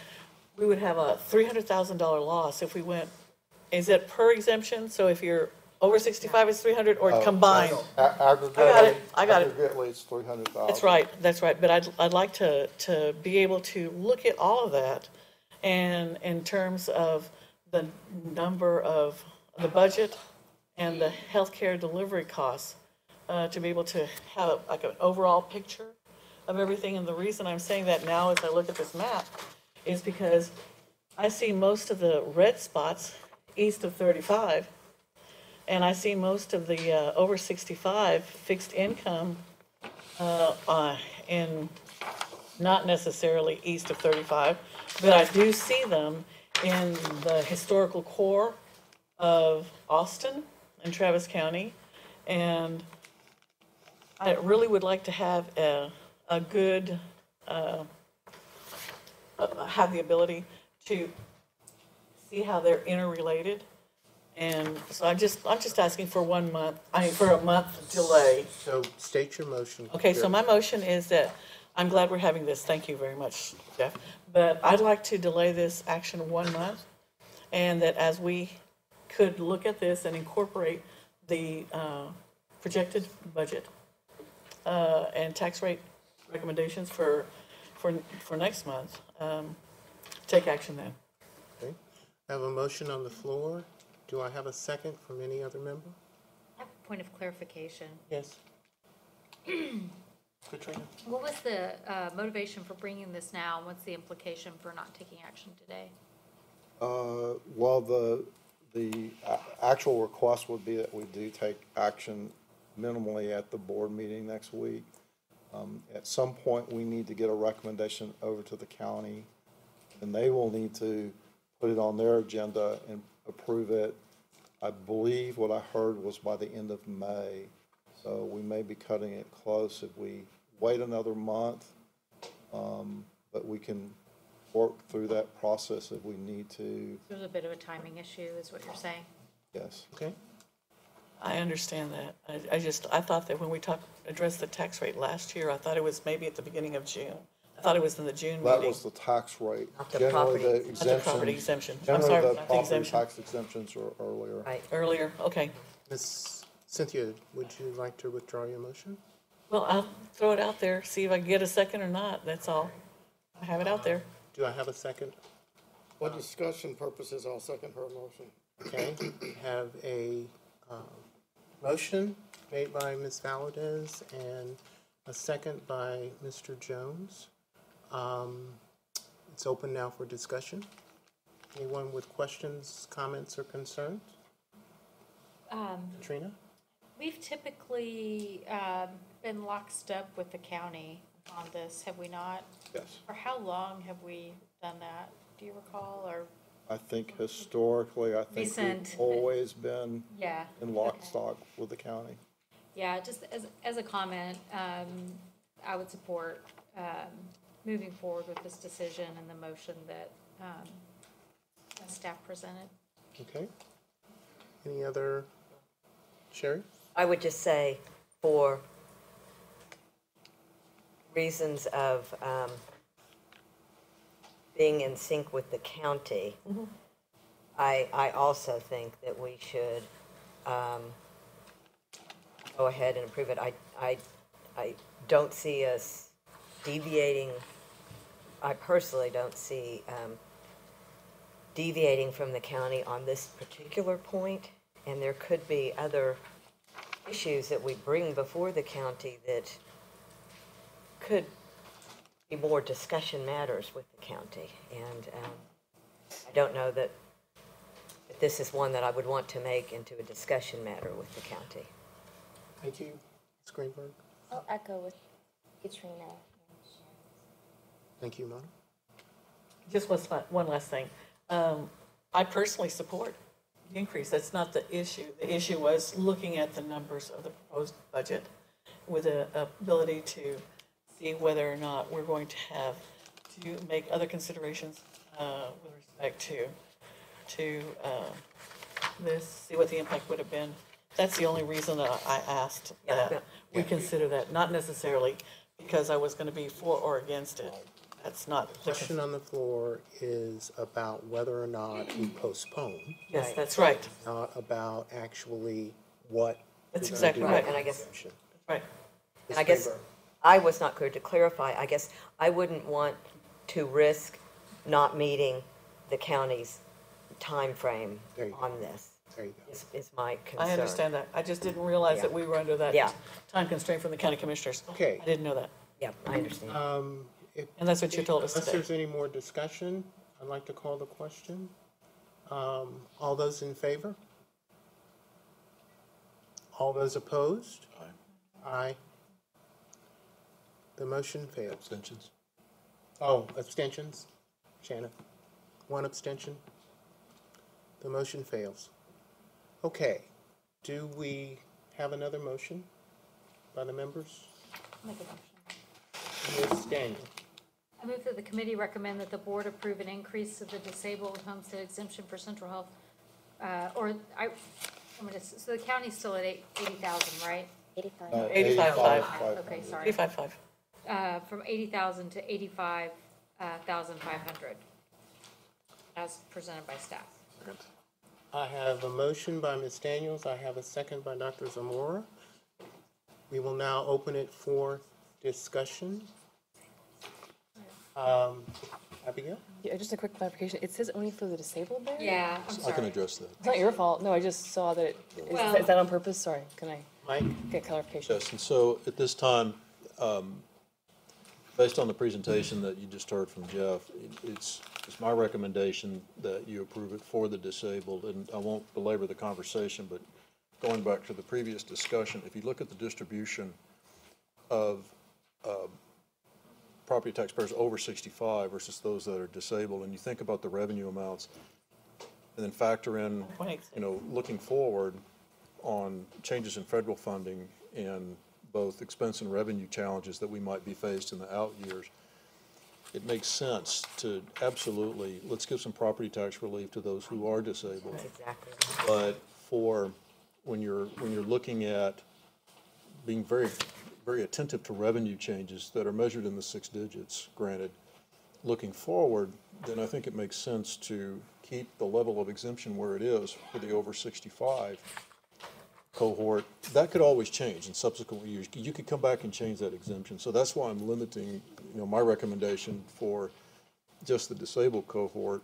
we would have a $300,000 loss if we went, is it per exemption? So if you're over 65, it's 300, or combined? Aggregate. I got it. Aggregately, it's 300,000. That's right, but I'd like to be able to look at all of that, and in terms of the number of the budget and the healthcare delivery costs, to be able to have like an overall picture of everything. And the reason I'm saying that now as I look at this map is because I see most of the red spots east of 35, and I see most of the over 65 fixed income in not necessarily east of 35, but I do see them in the historical core of Austin and Travis County. And I really would like to have a good, have the ability to see how they're interrelated. And so I'm just asking for 1 month, for a month delay. So state your motion. Okay, so my motion is that, I'm glad we're having this, thank you very much, Jeff. But I'd like to delay this action 1 month, and that as we could look at this and incorporate the projected budget and tax rate recommendations for next month, take action then. Okay. I have a motion on the floor. Do I have a second from any other member? I have a point of clarification. Yes. Katrina? What was the motivation for bringing this now, and what's the implication for not taking action today? Well, the actual request would be that we do take action minimally at the board meeting next week. At some point, we need to get a recommendation over to the county, and they will need to put it on their agenda and approve it. I believe what I heard was by the end of May, so we may be cutting it close if we wait another month, but we can work through that process if we need to, There's a bit of a timing issue, is what you're saying? yes. Okay. I understand that. I thought that when we addressed the tax rate last year, I thought it was maybe at the beginning of June. I thought it was in the June That meeting. was the tax rate. Not the Generally, property. the Not the property exemption. exemption. I'm sorry, Generally, the not the property exemption. tax exemptions are earlier. Right. Earlier, okay. Ms. Cynthia, would you like to withdraw your motion? Well, I'll throw it out there, see if I can get a second or not, that's all. I have it out there. Do I have a second? For discussion purposes, I'll second her motion. Okay, we have a motion made by Ms. Valadez and a second by Mr. Jones. It's open now for discussion. Anyone with questions, comments, or concerns? Katrina? We've typically been lockstep with the county on this, have we not? Yes. For how long have we done that? Do you recall, or? I think historically, I think Recent. we've always been Yeah. in lockstep with the county. Yeah, just as a comment, I would support moving forward with this decision and the motion that staff presented. Okay. Any other, Sherry? I would just say, for reasons of being in sync with the county, I also think that we should go ahead and approve it. I don't see us deviating, I personally don't see deviating from the county on this particular point, and there could be other issues that we bring before the county that could be more discussion matters with the county. And I don't know that this is one that I would want to make into a discussion matter with the county. Thank you. Ms. Greenberg? I'll echo with Katrina. Thank you, Mona. Just one last thing. I personally support the increase. That's not the issue. The issue was looking at the numbers of the proposed budget with the ability to see whether or not we're going to have to make other considerations with respect to this, see what the impact would have been. That's the only reason that I asked that we consider that, not necessarily because I was going to be for or against it. That's not, Question on the floor is about whether or not we postpone, yes, that's right, not about actually what. That's we're gonna exactly do right. with And I guess- exemption. right. And I guess I was not clear to clarify. I guess I wouldn't want to risk not meeting the county's timeframe There you go. on this, There you go. is my concern. I understand that. I just didn't realize that we were under that Yeah. time constraint from the county commissioners. Okay. I didn't know that. Yeah, I understand. And that's what you told us Unless today. there's any more discussion, I'd like to call the question. All those in favor? All those opposed? Aye. The motion fails. Abstentions? Oh, abstentions? Shannon? One abstention? The motion fails. Okay, do we have another motion by the members? Make a motion. Ms. Daniel? I move that the committee recommend that the board approve an increase of the disabled homestead exemption for central health, so the county's still at 80,000, right? 85. 85,500. Okay, sorry. 85.5. From 80,000 to 85,500, as presented by staff. I have a motion by Ms. Daniels. I have a second by Dr. Zamora. We will now open it for discussion. Abigail? Yeah, just a quick clarification. It says only for the disabled there? Yeah, I'm I can sorry. address that. It's not your fault. No, I just saw that Well- is that on purpose? Sorry, can I Mike? get clarification? Yes, and so at this time, based on the presentation that you just heard from Jeff, it's my recommendation that you approve it for the disabled, and I won't belabor the conversation, but going back to the previous discussion, if you look at the distribution of property taxpayers over 65 versus those that are disabled, and you think about the revenue amounts, and then factor in, looking forward on changes in federal funding and both expense and revenue challenges that we might be faced in the out years, it makes sense to absolutely, let's give some property tax relief to those who are disabled. That's exactly. But for, when you're looking at being very, very attentive to revenue changes that are measured in the 6 digits, granted, looking forward, then I think it makes sense to keep the level of exemption where it is for the over 65 cohort. That could always change in subsequent years. You could come back and change that exemption. So that's why I'm limiting, my recommendation for just the disabled cohort.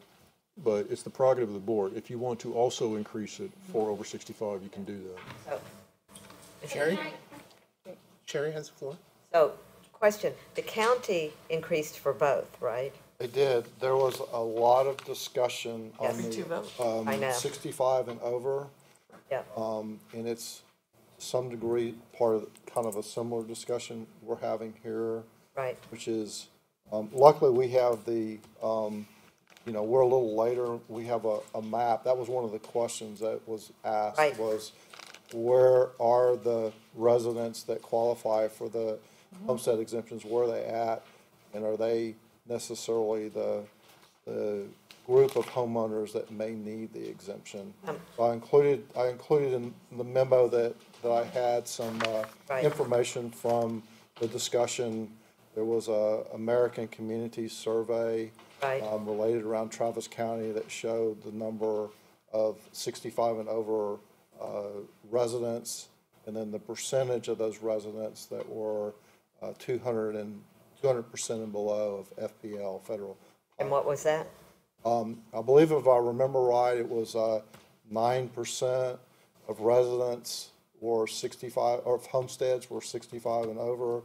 But it's the prerogative of the board. If you want to also increase it for over 65, you can do that. Sherry? Sherry has the floor. So, question, the county increased for both, right? They did. There was a lot of discussion on Yes. Two votes. I know. 65 and over. Yeah. And it's to some degree part of kind of a similar discussion we're having here, Right. which is, luckily we have the, we're a little later, we have a map. That was one of the questions that was asked. Right. Was where are the residents that qualify for the homestead exemptions, where are they at? And are they necessarily the group of homeowners that may need the exemption? So I included in the memo that I had some Right. information from the discussion. There was a American Community Survey Right. related around Travis County that showed the number of 65 and over residents, and then the percentage of those residents that were 200% and below of FPL, federal. And what was that? I believe if I remember right, it was 9% of residents were 65, or of homesteads were 65 and over,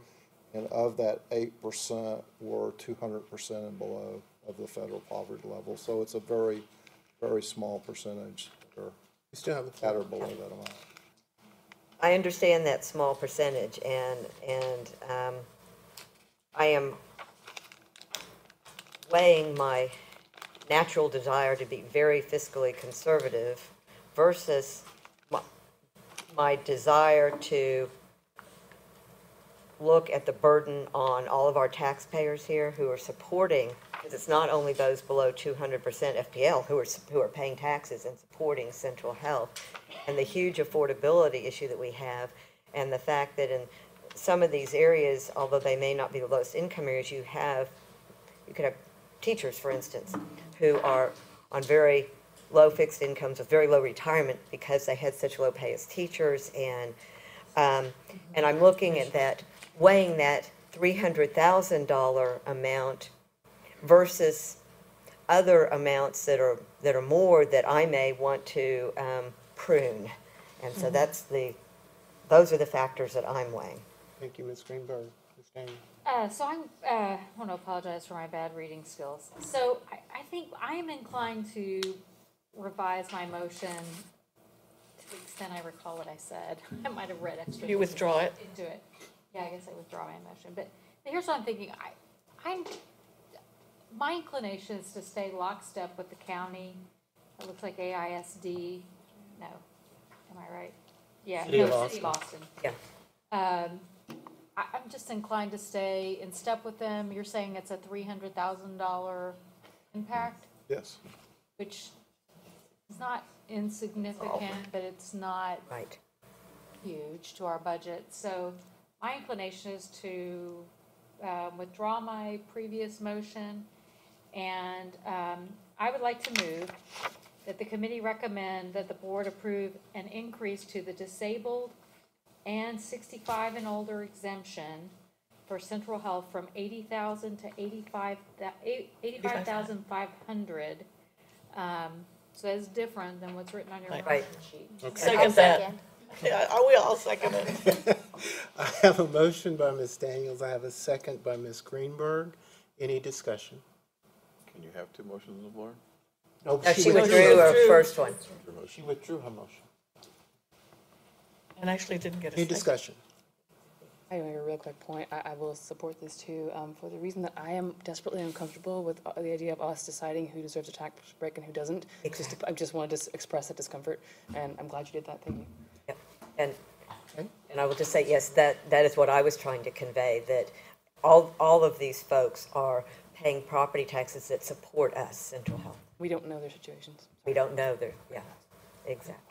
and of that 8% were 200% and below of the federal poverty level. So it's a very, very small percentage that are You still have the at floor. or below that amount. I understand that small percentage, and I am weighing my natural desire to be very fiscally conservative versus my desire to look at the burden on all of our taxpayers here who are supporting, because it's not only those below 200% FPL who are paying taxes and supporting Central Health, and the huge affordability issue that we have, and the fact that in some of these areas, although they may not be the lowest income areas, you could have teachers, for instance, who are on very low fixed incomes with very low retirement because they had such low pay as teachers. And I'm looking at that, weighing that $300,000 amount versus other amounts that are more that I may want to prune. And so those are the factors that I'm weighing. Thank you, Ms. Greenberg. Ms. Daniel? So I want to apologize for my bad reading skills. So I think I am inclined to revise my motion to the extent I recall what I said. I might have read extra. You withdraw it? Into it. Yeah, I guess I withdraw my motion. But here's what I'm thinking. My inclination is to stay lockstep with the county. It looks like AISD. No, am I right? Yeah, City of City of Austin. Yeah. I'm just inclined to stay in step with them. You're saying it's a $300,000 impact, Yes. which is not insignificant, but it's not Right. huge to our budget. So my inclination is to withdraw my previous motion, and I would like to move that the committee recommend that the board approve an increase to the disabled and 65 and older exemption for Central Health from 80,000 to 85,500. So that's different than what's written on your Right. motion sheet. Second that. Yeah, I will, I'll second it. I have a motion by Ms. Daniels. I have a second by Ms. Greenberg. Any discussion? Can you have two motions on the floor? No, No, she withdrew her first one. She withdrew her motion. And actually didn't get a Any second. discussion? I make a real quick point. I will support this too, for the reason that I am desperately uncomfortable with the idea of us deciding who deserves a tax break and who doesn't. I just wanted to express that discomfort, and I'm glad you did that. Thank you. Yep. And I will just say, yes, that is what I was trying to convey, that all of these folks are paying property taxes that support us, Central Health. We don't know their situations. We don't know yeah, exactly.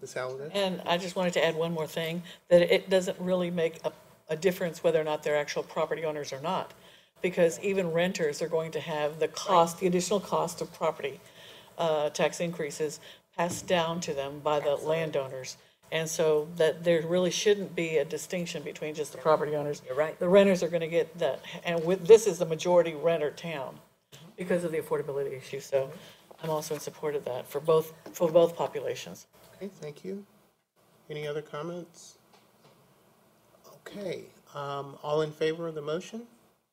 Ms. Halliday? And I just wanted to add one more thing, that it doesn't really make a difference whether or not they're actual property owners or not. Because even renters are going to have the cost, the additional cost of property tax increases passed down to them by the landowners. And so that there really shouldn't be a distinction between just the property owners. You're right. The renters are going to get that, and this is the majority renter town because of the affordability issue. So I'm also in support of that for both populations. Okay, thank you. Any other comments? Okay, all in favor of the motion?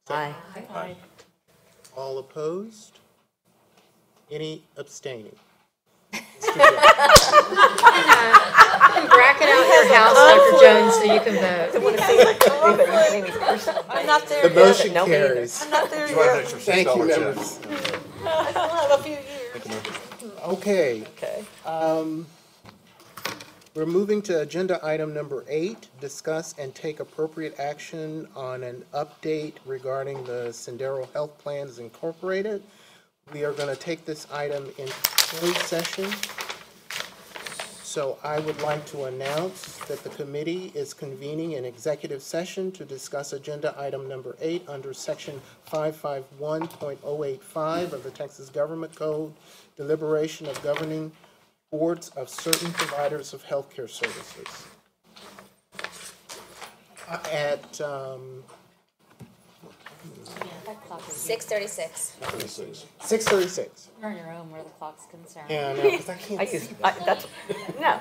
Aye. Aye. Oh. All opposed? Any abstaining? Bracket out your house, Dr. Jones, so you can vote. I'm not there The yet. motion No, me either. carries. I'm not there You want an yet. extra Thank you, $6 check? members. I still have a few years. Okay, Okay. we're moving to agenda item number 8, discuss and take appropriate action on an update regarding the Sendero Health Plans Incorporated. We are going to take this item in closed session. So I would like to announce that the committee is convening an executive session to discuss agenda item number 8 under section 551.085 of the Texas Government Code, deliberation of governing boards of certain providers of healthcare services. At 6:36. 6:36. You're on your own where the clock's concerned. Yeah, no, 'cause I can't see that. That's, no,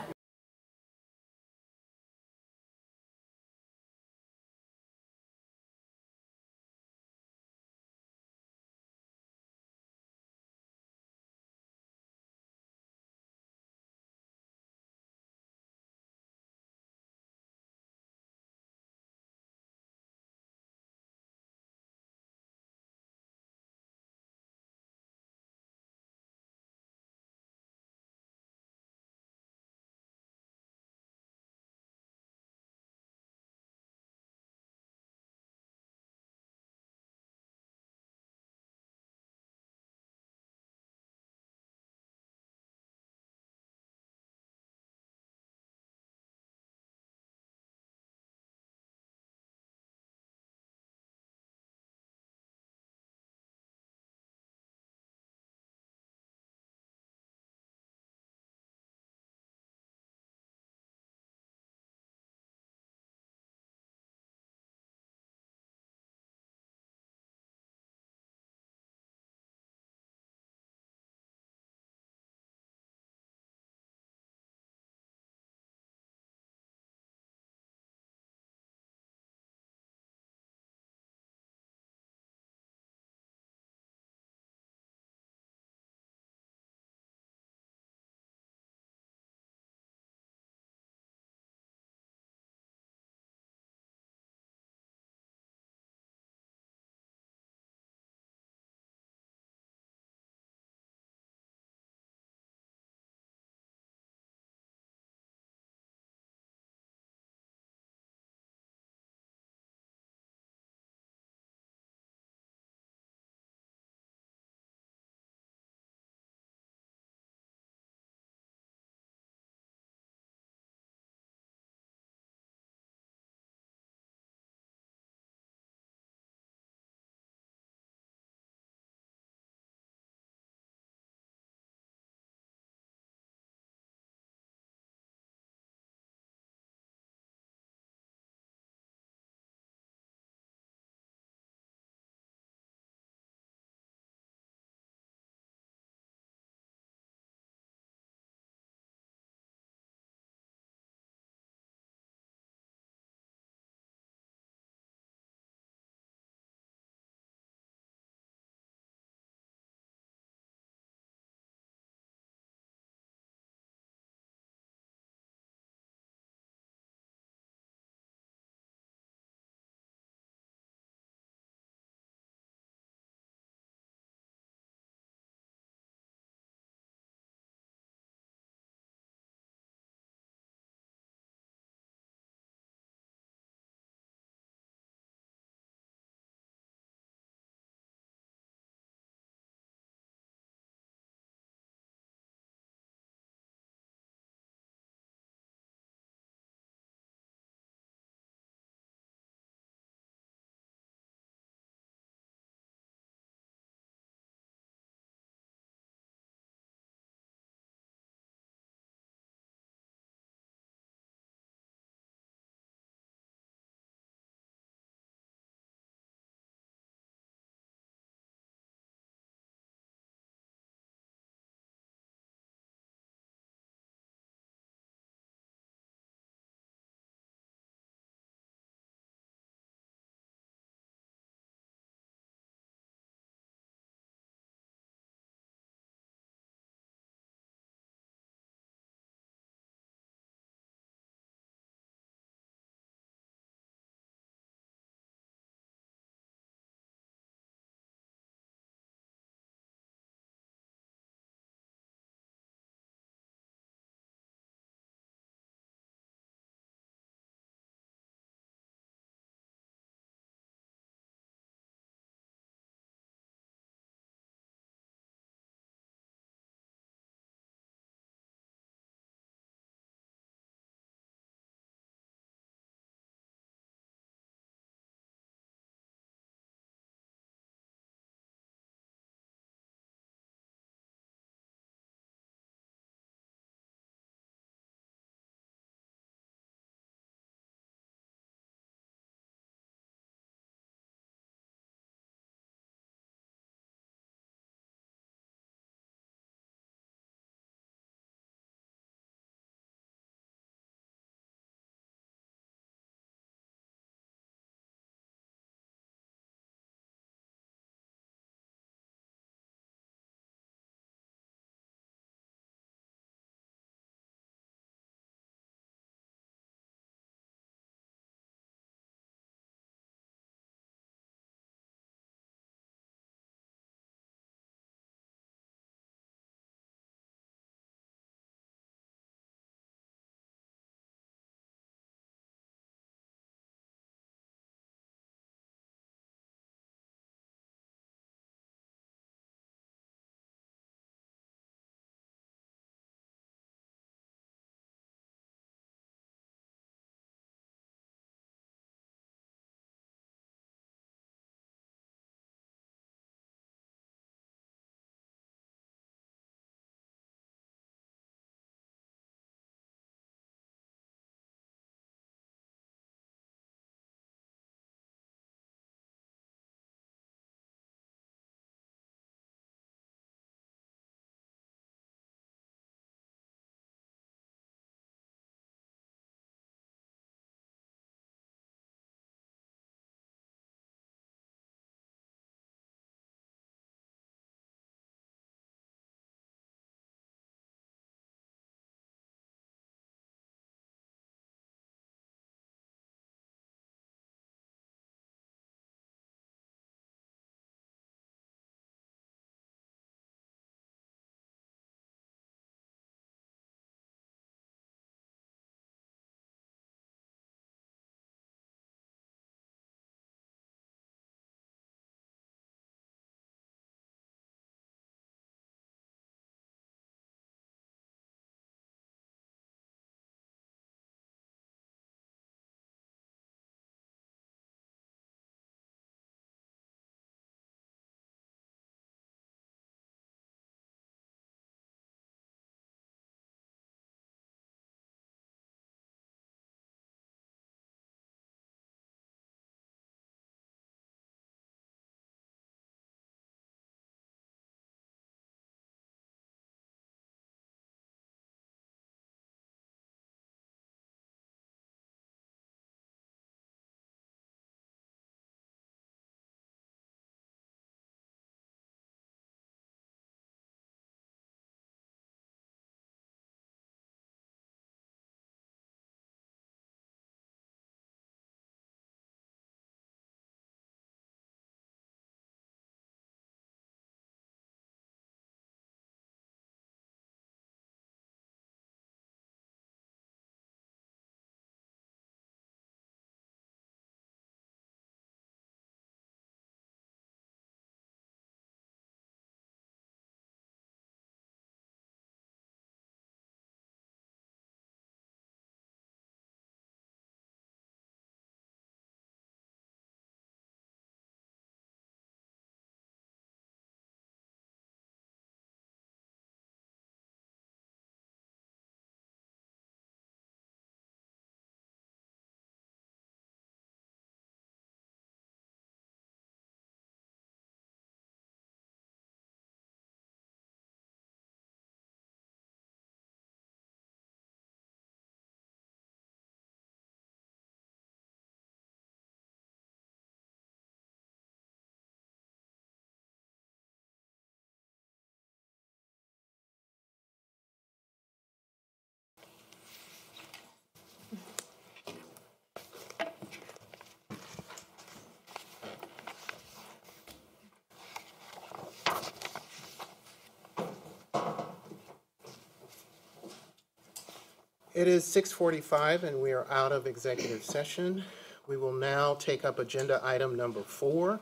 It is 6:45 and we are out of executive session. We will now take up agenda item number 4,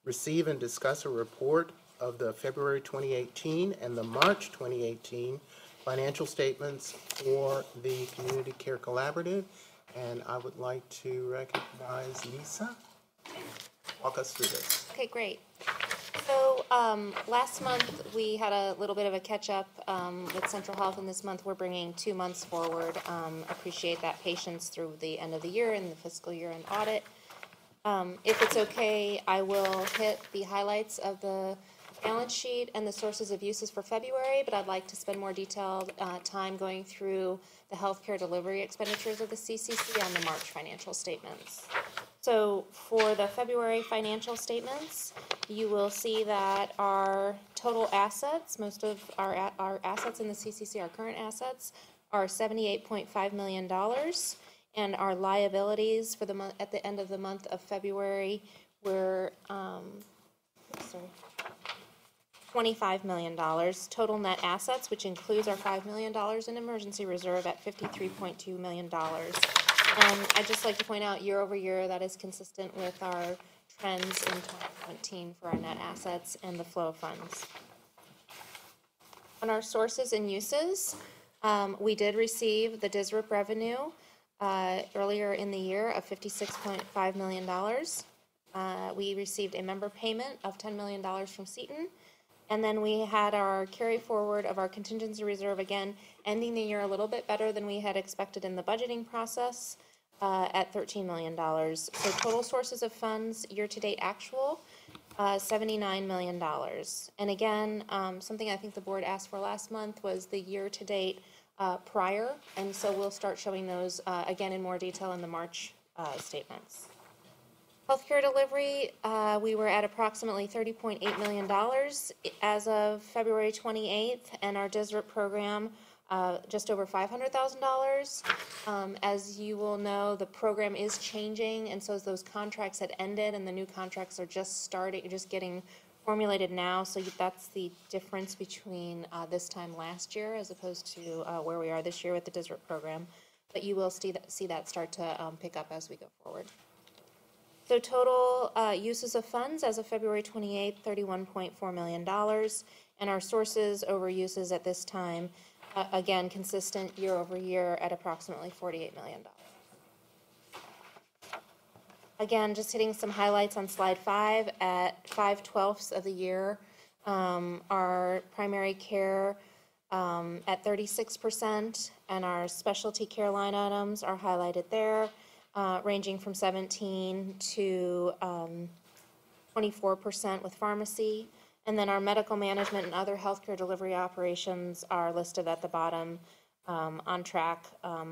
receive and discuss a report of the February 2018 and the March 2018 financial statements for the Community Care Collaborative. And I would like to recognize Lisa. Walk us through this. Okay, great. So last month, we had a little bit of a catch-up with Central Health, and this month we're bringing 2 months forward. Appreciate that patience through the end of the year and the fiscal year-end audit. If it's okay, I will hit the highlights of the balance sheet and the sources of uses for February, but I'd like to spend more detailed time going through the healthcare delivery expenditures of the CCC on the March financial statements. So for the February financial statements, you will see that our total assets, most of our assets in the CCC, our current assets, are $78.5 million, and our liabilities for the month at the end of the month of February were $25 million. Total net assets, which includes our $5 million in emergency reserve, at $53.2 million. I'd just like to point out, year over year, that is consistent with our trends in 2017 for our net assets and the flow of funds. On our sources and uses, we did receive the DSRIP revenue earlier in the year of $56.5 million. We received a member payment of $10 million from Seton. And then we had our carry forward of our contingency reserve, again, ending the year a little bit better than we had expected in the budgeting process at $13 million. So total sources of funds, year-to-date actual, $79 million. And again, something I think the board asked for last month was the year-to-date prior, and so we'll start showing those again in more detail in the March statements. Healthcare delivery, we were at approximately $30.8 million as of February 28th, and our DSRIP program, just over $500,000. As you will know, the program is changing, and so as those contracts had ended and the new contracts are just getting formulated now, so that's the difference between this time last year as opposed to where we are this year with the DSRIP program. But you will see that start to pick up as we go forward. So total uses of funds as of February 28th, $31.4 million, and our sources over uses at this time, again, consistent year over year at approximately $48 million. Again, just hitting some highlights on slide 5, at 5/12 of the year, our primary care at 36%, and our specialty care line items are highlighted there. Ranging from 17 to 24% with pharmacy. And then our medical management and other healthcare delivery operations are listed at the bottom, on track,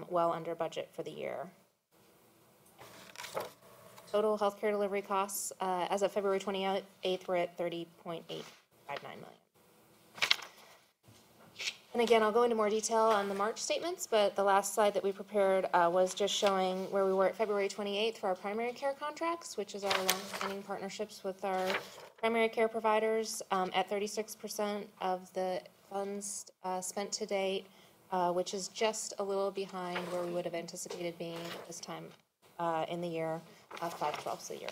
well under budget for the year. Total healthcare delivery costs as of February 28th were at $30.859 million. And again, I'll go into more detail on the March statements, but the last slide that we prepared was just showing where we were at February 28th for our primary care contracts, which is our long-standing partnerships with our primary care providers, at 36% of the funds spent to date, which is just a little behind where we would have anticipated being at this time in the year, 5/12 a year.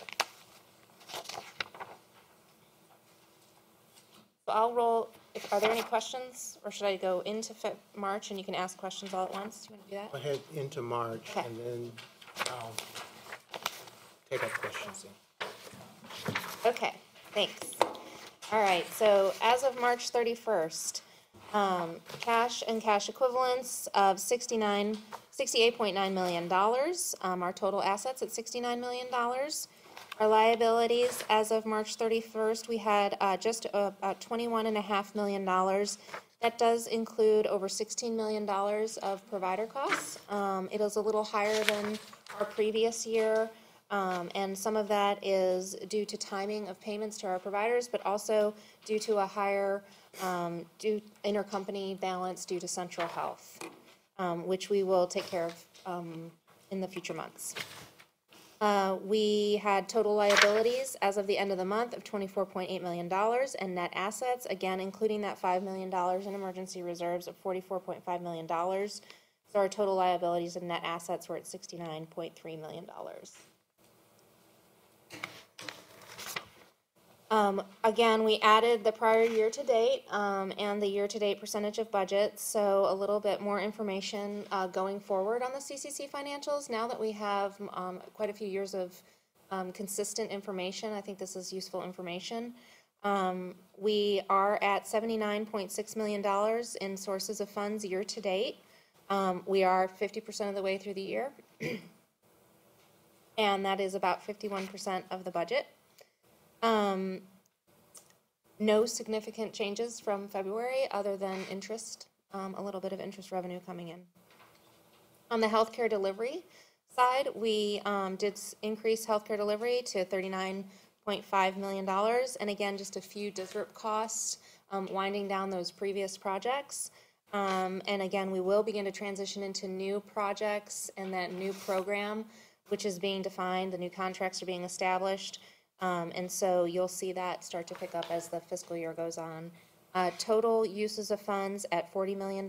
So I'll roll. Are there any questions, or should I go into March and you can ask questions all at once? Do you want to do that? Go ahead into March, Okay. and then I'll take up questions. Okay, thanks. All right, so as of March 31st, cash and cash equivalents of $68.9 million. Our total assets at $69 million. Our liabilities, as of March 31st, we had just about $21.5 million. That does include over $16 million of provider costs. It is a little higher than our previous year, and some of that is due to timing of payments to our providers, but also due to a higher intercompany balance due to Central Health, which we will take care of in the future months. We had total liabilities as of the end of the month of $24.8 million, and net assets, again, including that $5 million in emergency reserves, of $44.5 million. So our total liabilities and net assets were at $69.3 million. Again, we added the prior year-to-date and the year-to-date percentage of budget, so a little bit more information going forward on the CCC financials. Now that we have quite a few years of consistent information, I think this is useful information. We are at $79.6 million in sources of funds year-to-date. We are 50% of the way through the year, and that is about 51% of the budget. No significant changes from February other than interest, a little bit of interest revenue coming in. On the healthcare delivery side, we did increase healthcare delivery to $39.5 million. And again, just a few DSRIP costs, winding down those previous projects. And again, we will begin to transition into new projects and that new program, which is being defined. The new contracts are being established. And so you'll see that start to pick up as the fiscal year goes on. Total uses of funds at $40 million.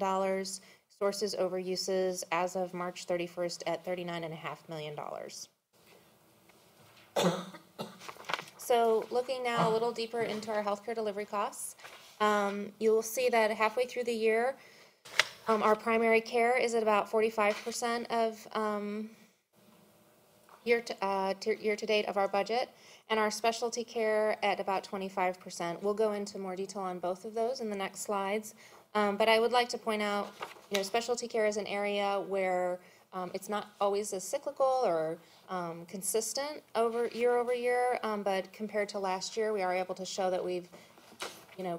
Sources over uses as of March 31st at $39.5 million. So looking now a little deeper into our healthcare delivery costs, you will see that halfway through the year, our primary care is at about 45% of year-to-date of our budget, and our specialty care at about 25%. We'll go into more detail on both of those in the next slides. But I would like to point out, specialty care is an area where it's not always as cyclical or consistent year over year, but compared to last year, we are able to show that we've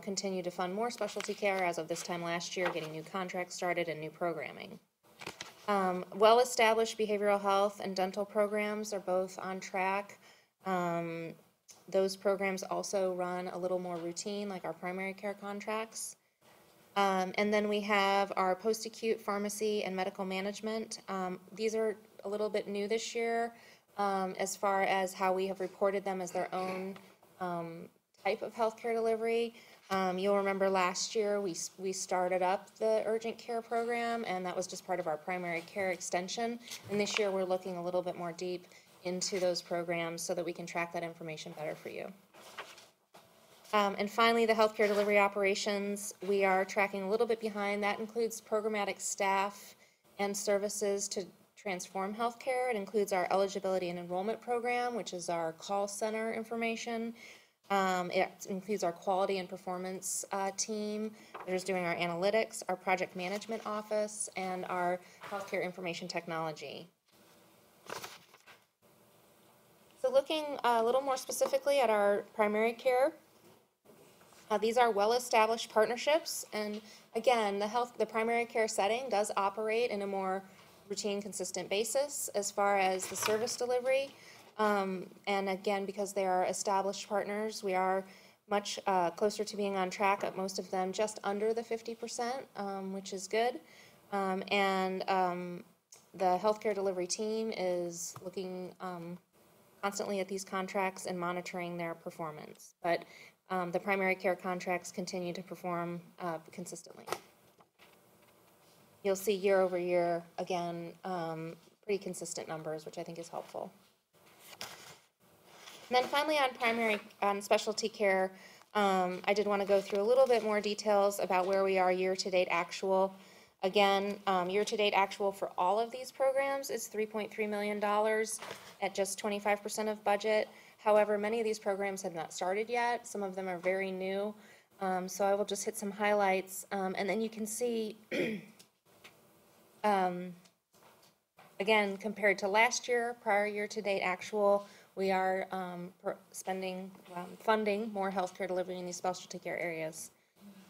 continued to fund more specialty care as of this time last year, getting new contracts started and new programming. Well-established behavioral health and dental programs are both on track. Those programs also run a little more routine, like our primary care contracts. And then we have our post-acute pharmacy and medical management. These are a little bit new this year as far as how we have reported them as their own type of healthcare delivery. You'll remember last year we started up the urgent care program, and that was just part of our primary care extension. And this year we're looking a little bit more deep into those programs so that we can track that information better for you. And finally, the healthcare delivery operations, we are tracking a little bit behind. That includes programmatic staff and services to transform healthcare. It includes our eligibility and enrollment program, which is our call center information. It includes our quality and performance team that is doing our analytics, our project management office, and our healthcare information technology. So looking a little more specifically at our primary care, these are well-established partnerships, and again, the primary care setting does operate in a more routine, consistent basis as far as the service delivery. And again, because they are established partners, we are much closer to being on track at most of them, just under the 50%, which is good. And the healthcare delivery team is looking constantly at these contracts and monitoring their performance. But the primary care contracts continue to perform consistently. You'll see year over year, again, pretty consistent numbers, which I think is helpful. And then finally on specialty care, I did want to go through a little bit more details about where we are year-to-date actual. Again, year-to-date actual for all of these programs is $3.3 million at just 25% of budget. However, many of these programs have not started yet. Some of them are very new. So I will just hit some highlights. And then you can see, again, compared to last year, prior year-to-date actual, we are funding more healthcare delivery in these specialty care areas.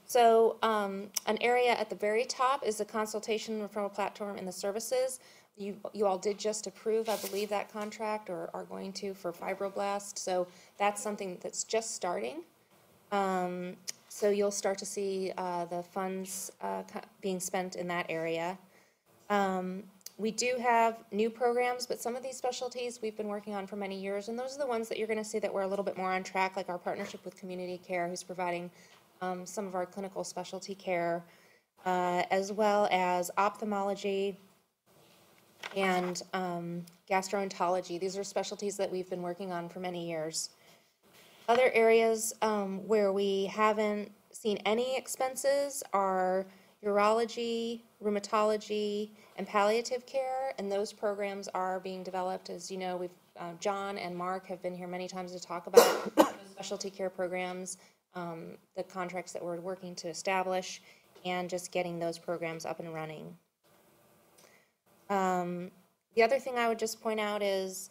So an area at the very top is the consultation referral platform and the services. You all did just approve, I believe, that contract or are going to for fibroblast. So that's something that's just starting. So you'll start to see the funds being spent in that area. We do have new programs, but some of these specialties we've been working on for many years, and those are the ones that you're going to see that we're a little bit more on track, like our partnership with Community Care, who's providing some of our clinical specialty care. as well as ophthalmology and gastroenterology. These are specialties that we've been working on for many years. Other areas where we haven't seen any expenses are urology, rheumatology, and palliative care, and those programs are being developed. As you know, John and Mark have been here many times to talk about those specialty care programs, the contracts that we're working to establish, and just getting those programs up and running. The other thing I would just point out is,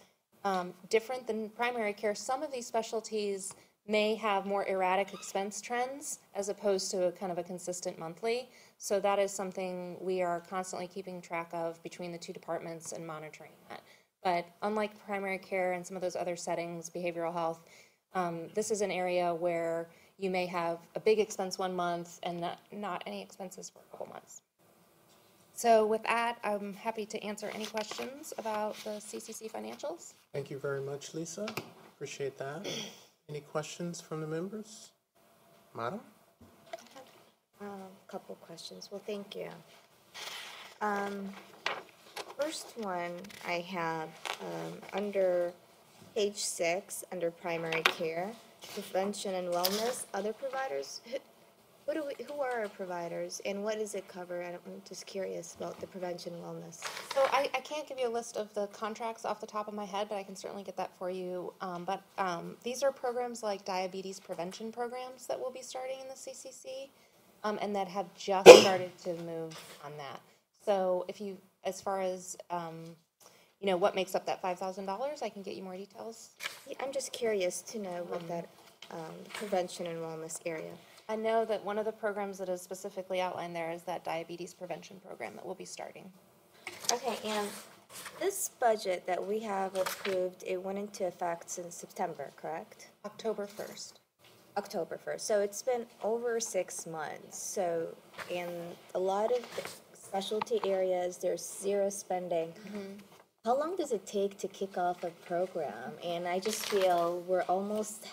different than primary care, some of these specialties may have more erratic expense trends as opposed to a kind of a consistent monthly. So that is something we are constantly keeping track of between the two departments and monitoring that. But unlike primary care and some of those other settings, behavioral health, this is an area where you may have a big expense one month and not any expenses for a couple months. So with that, I'm happy to answer any questions about the CCC financials. Thank you very much, Lisa. Appreciate that. Any questions from the members? Madam? Couple questions. Well, thank you. First one I have under page 6, under primary care, prevention and wellness, other providers. Who are our providers and what does it cover? I'm just curious about the prevention and wellness. So I can't give you a list of the contracts off the top of my head, but I can certainly get that for you. These are programs like diabetes prevention programs that will be starting in the CCC, and that have just started to move on that. So if you, as far as, you know, what makes up that $5,000, I can get you more details. Yeah, I'm just curious to know what that prevention and wellness area. I know that one of the programs that is specifically outlined there is that diabetes prevention program that will be starting. Okay, and this budget that we have approved, it went into effect since September, correct? October 1st. October 1st. So it's been over 6 months. So in a lot of specialty areas, there's zero spending. How long does it take to kick off a program? And I just feel we're almost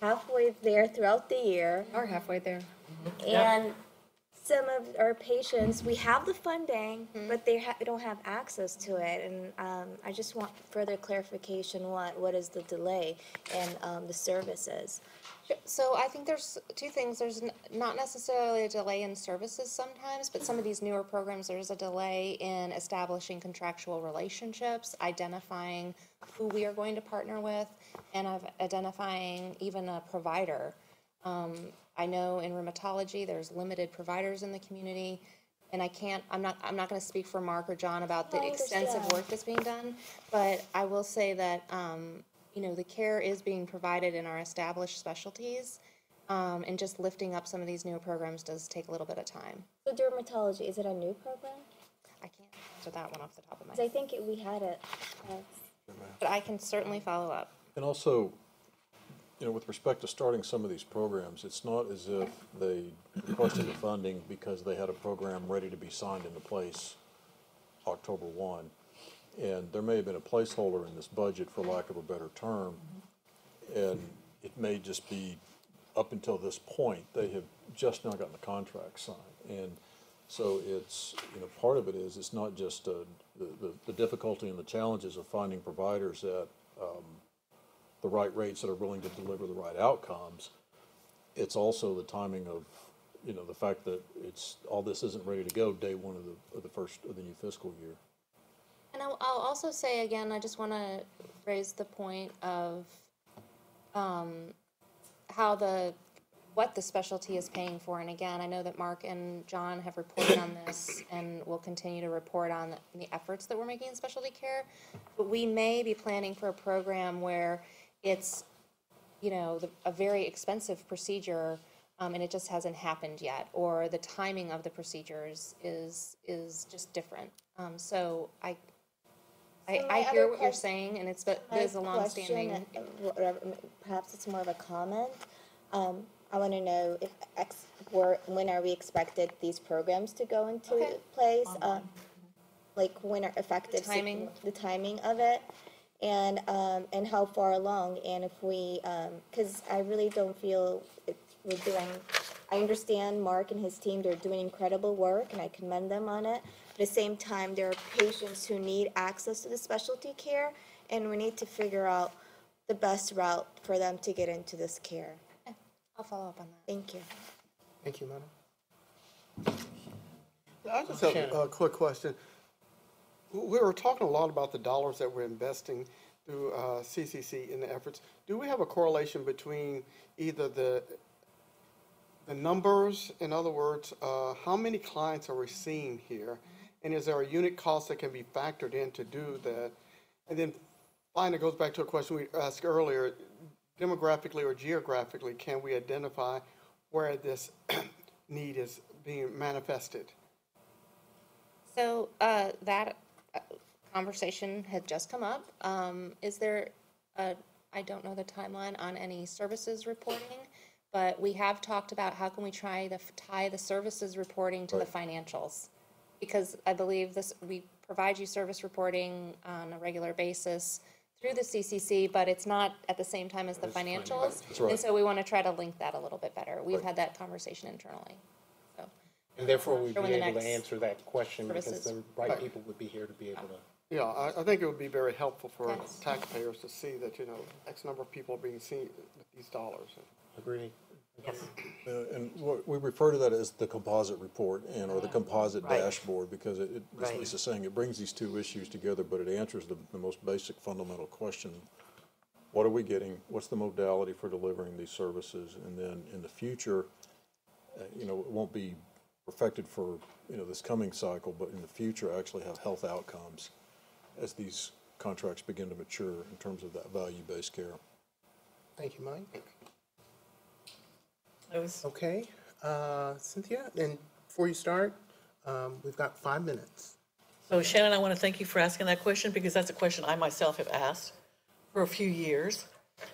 halfway there throughout the year. Or halfway there. And some of our patients, we have the funding, but they don't have access to it. And I just want further clarification, what is the delay in the services? So I think there's two things. There's not necessarily a delay in services sometimes, but some of these newer programs, there's a delay in establishing contractual relationships, identifying who we are going to partner with, and of identifying even a provider. I know in rheumatology, there's limited providers in the community, and I'm not going to speak for Mark or John about the extensive work that's being done, but I will say that, you know, the care is being provided in our established specialties, and just lifting up some of these newer programs does take a little bit of time. So dermatology, is it a new program? I can't answer that one off the top of my Because I head, think we had it. but I can certainly follow up. And also, you know, with respect to starting some of these programs, it's not as if they requested the funding because they had a program ready to be signed into place October 1. And there may have been a placeholder in this budget, for lack of a better term, and it may just be up until this point, they have just now gotten the contract signed. And so it's, you know, part of it is, it's not just the difficulty and the challenges of finding providers at the right rates that are willing to deliver the right outcomes. It's also the timing of, you know, the fact that all this isn't ready to go day one of the new fiscal year. And I'll also say again, I just want to raise the point of what the specialty is paying for. And again, I know that Mark and John have reported on this and will continue to report on the efforts that we're making in specialty care. But we may be planning for a program where it's, you know, a very expensive procedure, and it just hasn't happened yet, or the timing of the procedures is just different. So I hear what you're saying, and it is a long-standing. Perhaps it's more of a comment. I want to know when are we expected these programs to go into place? Like when are effective? The timing of it, and how far along, and if we, because I really don't feel we're doing I understand Mark and his team, they're doing incredible work, and I commend them on it. At the same time, there are patients who need access to the specialty care, and we need to figure out the best route for them to get into this care. I'll follow up on that. Thank you. Thank you, madam. I just have a quick question. We were talking a lot about the dollars that we're investing through CCC in the efforts. Do we have a correlation between either the numbers, in other words, how many clients are we seeing here? And is there a unit cost that can be factored in to do that? And then finally, it goes back to a question we asked earlier, demographically or geographically, can we identify where this need is being manifested? So that conversation had just come up. Is there, I don't know the timeline on any services reporting, but we have talked about how can we try to tie the services reporting to the financials? Because I believe we provide you service reporting on a regular basis through the CCC, but it's not at the same time as the financials. That's right. And so we want to try to link that a little bit better. We've had that conversation internally. So And therefore, we'd Sure, be when the able to next answer that question because services- the right people would be here to be able to. Yeah, I think it would be very helpful for Yes. taxpayers to see that, X number of people are being seen with these dollars. Agree. And we refer to that as the composite report or the composite Right. dashboard, because as Right. Lisa's saying, it brings these two issues together, but it answers the most basic fundamental question. What are we getting? What's the modality for delivering these services? And then in the future, it won't be perfected for, this coming cycle, but in the future, actually have health outcomes as these contracts begin to mature in terms of that value-based care. Thank you, Mike. It was, Okay, Cynthia, and before you start, we've got 5 minutes. so Shannon, I want to thank you for asking that question, because that's a question I myself have asked for a few years,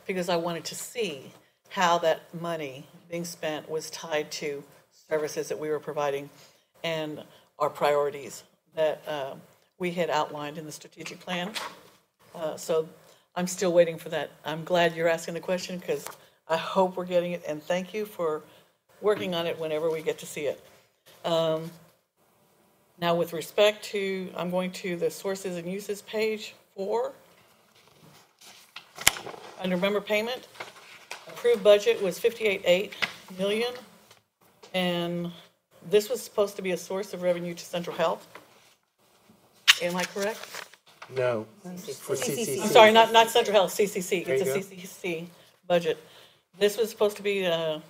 because I wanted to see how that money being spent was tied to services that we were providing and our priorities that we had outlined in the strategic plan. So I'm still waiting for that. I'm glad you're asking the question, because I hope we're getting it, and thank you for working on it whenever we get to see it. Now, with respect to, I'm going to the sources and uses page 4. Under member payment, approved budget was 58.8 million, and this was supposed to be a source of revenue to central health. Am I correct? No. For CCC. I'm sorry, not central health, CCC. There It's you a go. CCC budget. This was supposed to be a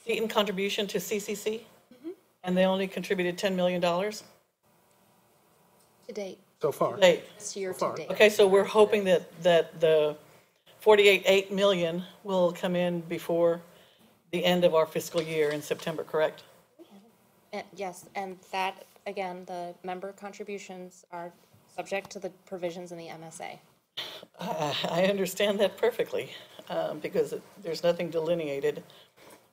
Seton contribution to CCC, and they only contributed $10 million. To date, So far. this year So far. to date. Okay, so we're hoping that the 48.8 million will come in before the end of our fiscal year in September, correct? Yes, and that, again, the member contributions are subject to the provisions in the MSA. I understand that perfectly, because there's nothing delineated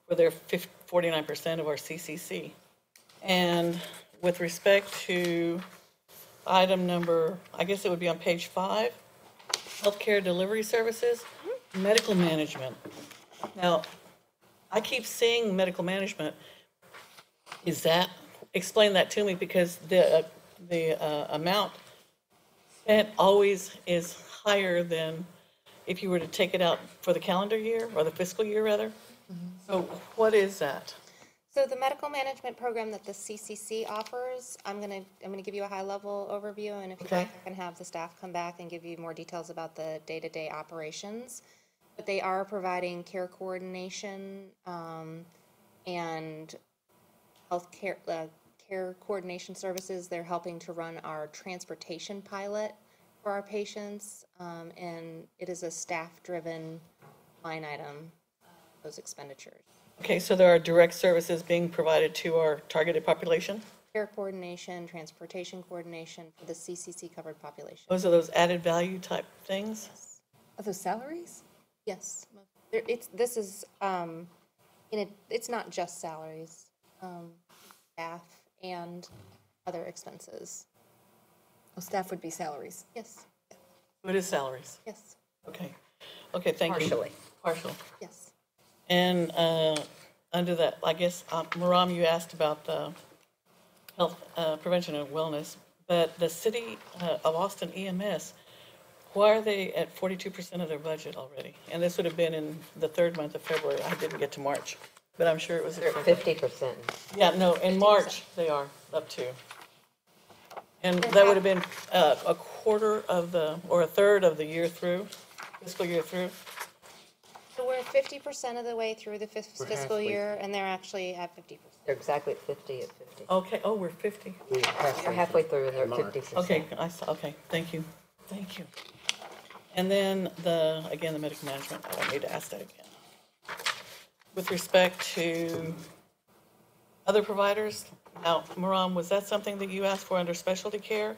for their 49% of our CCC. And with respect to item number, I guess it would be on page 5, healthcare delivery services, medical management. Now, I keep seeing medical management. Explain that to me, because the amount spent always is higher than if you were to take it out for the calendar year, or the fiscal year, rather. So what is that? So the medical management program that the CCC offers, I'm gonna give you a high-level overview, and if you'd like, I can have the staff come back and give you more details about the day-to-day operations. But they are providing care coordination, and healthcare, care coordination services. They're helping to run our transportation pilot for our patients, and it is a staff-driven line item, those expenditures. Okay, so there are direct services being provided to our targeted population? Care coordination, transportation coordination for the CCC-covered population. Those are those added value type things? Are those salaries? Yes. It's not just salaries, staff and other expenses. Oh, staff would be salaries. Yes, It is salaries? yes, Okay, thank you. Partially. Partial. yes. And under that, I guess, Maram, you asked about the health, prevention and wellness, but the city of Austin EMS, why are they at 42% of their budget already? And this would have been in the third month of February. I didn't get to March, but I'm sure it was. They're at 50%. Yeah, no, in March, they are up to. And that would have been a quarter of the, or a third of the year through, fiscal year through. So we're 50% of the way through the fiscal halfway year, and they're actually at 50%. They're exactly at 50 at 50. Okay, oh, we're 50. They're halfway through and they're at 50%. Okay, I saw, okay, thank you, thank you. And then again, the medical management, I don't need to ask that again. With respect to other providers, now, Maram, was that something that you asked for under specialty care?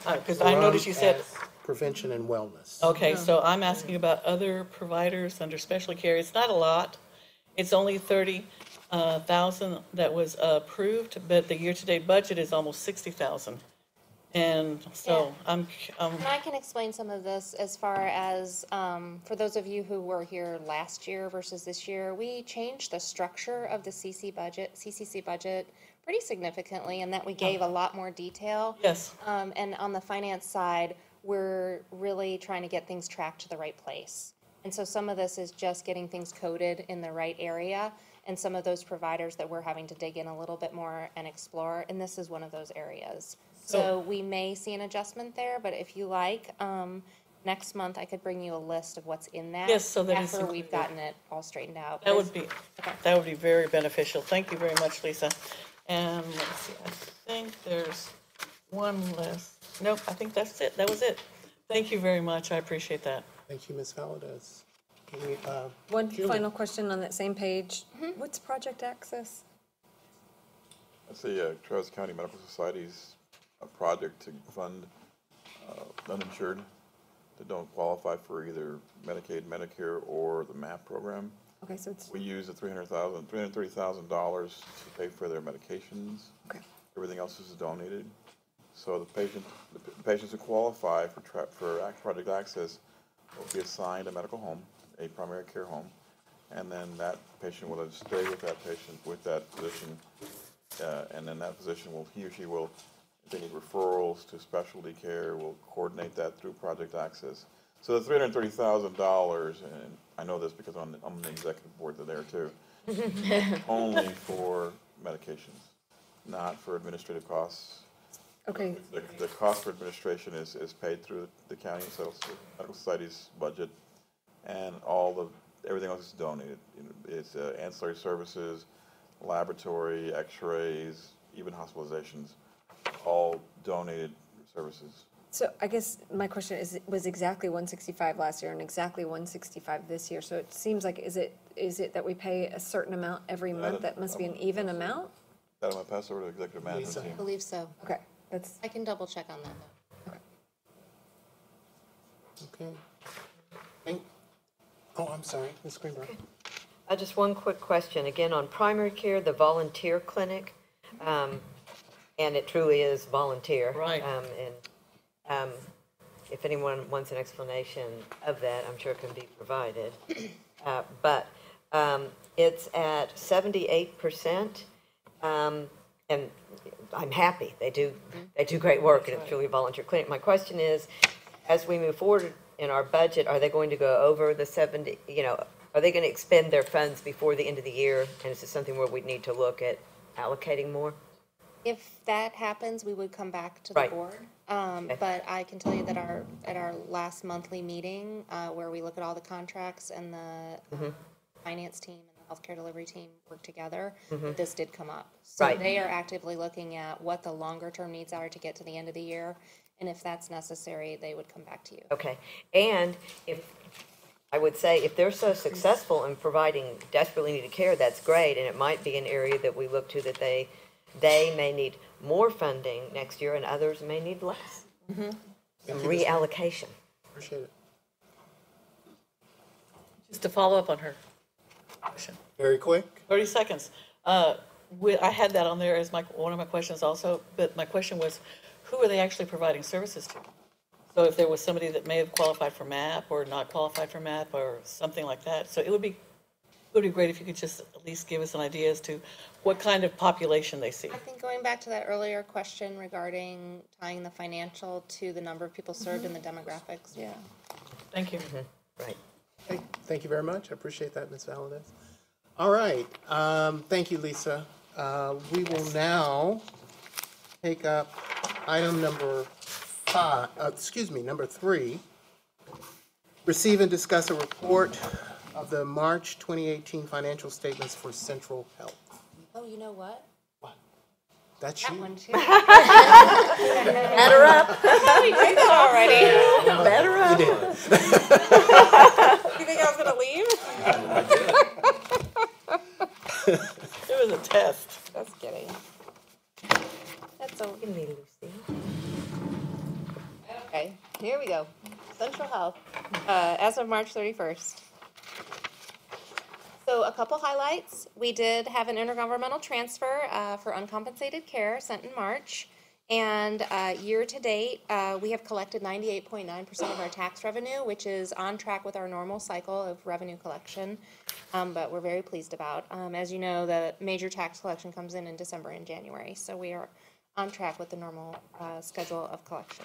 Because I noticed you said, Prevention and wellness. okay, so I'm asking about other providers under specialty care. It's not a lot. It's only 30,000 that was approved, but the year-to-date budget is almost 60,000. And so And I can explain some of this as far as, for those of you who were here last year versus this year, we changed the structure of the CCC budget pretty significantly, in that we gave a lot more detail. Yes. And on the finance side, we're really trying to get things tracked to the right place. And so some of this is just getting things coded in the right area, and some of those providers that we're having to dig in a little bit more and explore, and this is one of those areas. So we may see an adjustment there, but if you like, next month I could bring you a list of what's in that. Yes, so that it's after we've included. gotten it all straightened out. that would be very beneficial. Thank you very much, Lisa. And let's see, I think there's one less. Nope, I think that's it. That was it. Thank you very much. I appreciate that. Thank you, Ms. Valdez. One final question on that same page. What's Project Access? That's the Travis County Medical Society's project to fund uninsured that don't qualify for either Medicaid, Medicare, or the MAP program. Okay, so it's, We use the $330,000 to pay for their medications. okay. Everything else is donated. So the patients who qualify for Project Access will be assigned a medical home, a primary care home, and then that patient will stay with that patient, with that physician, and then that physician he or she will, if they need referrals to specialty care, will coordinate that through Project Access. So the $330,000, and I know this because I'm the executive board there too, only for medications, not for administrative costs. Okay, The cost for administration is paid through the county medical society's budget, and everything else is donated. It's ancillary services, laboratory, X-rays, even hospitalizations, all donated services. so I guess my question was exactly 165 last year and exactly 165 this year. So it seems like, is it that we pay a certain amount every month? That must be an even amount? That I'm going to pass over to the executive management I team. believe so. Okay, that's, I can double check on that though. Okay. I'm sorry, Ms. Greenberg. Just one quick question, again, on primary care, the volunteer clinic, and it truly is volunteer. Right. And if anyone wants an explanation of that, I'm sure it can be provided. But it's at 78%, and I'm happy. They do great work, and it's truly a volunteer clinic. My question is, as we move forward in our budget, are they going to go over the 70, are they going to expend their funds before the end of the year? And is this something where we'd need to look at allocating more? If that happens, we would come back to the Right. board. But I can tell you that at our last monthly meeting, where we look at all the contracts and the finance team and the healthcare delivery team work together, this did come up. So Right. they are actively looking at what the longer-term needs are to get to the end of the year. And if that's necessary, they would come back to you. Okay, and I would say, if they're so successful in providing desperately needed care, that's great, and it might be an area that we look to that they may need more funding next year, and others may need less. Some reallocation. Appreciate it. Just to follow up on her question. Very quick. 30 seconds. I had that on there as one of my questions also, but my question was, who are they actually providing services to? So if there was somebody that may have qualified for MAP or not qualified for MAP or something like that, so it would be great if you could just at least give us an idea as to what kind of population they see. I think going back to that earlier question regarding tying the financial to the number of people served in the demographics. Yeah. Thank you. Right. Okay, thank you very much. I appreciate that, Ms. Valadez. All right, thank you, Lisa. We will now take up item number 3. Receive and discuss a report of the March 2018 financial statements for Central Health. Oh, you know what? That's That you. one too. Add her up. We did that already. Better up. You did. You think I was gonna leave? It was a test. Just kidding. That's so. Give me, Lucy. Okay, here we go. Central Health, as of March 31st. So a couple highlights. We did have an intergovernmental transfer for uncompensated care sent in March. And year-to-date, we have collected 98.9% of our tax revenue, which is on track with our normal cycle of revenue collection, but we're very pleased about. As you know, the major tax collection comes in December and January, so we are on track with the normal schedule of collection.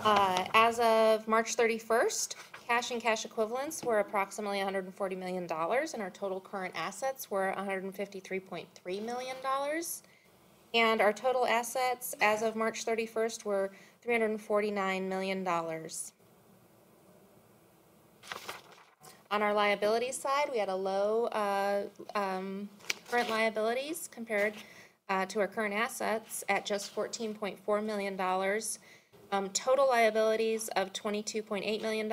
As of March 31st, cash and cash equivalents were approximately $140 million, and our total current assets were $153.3 million. And our total assets as of March 31st were $349 million. On our liability side, we had a low current liabilities compared to our current assets at just $14.4 million. Total liabilities of $22.8 million,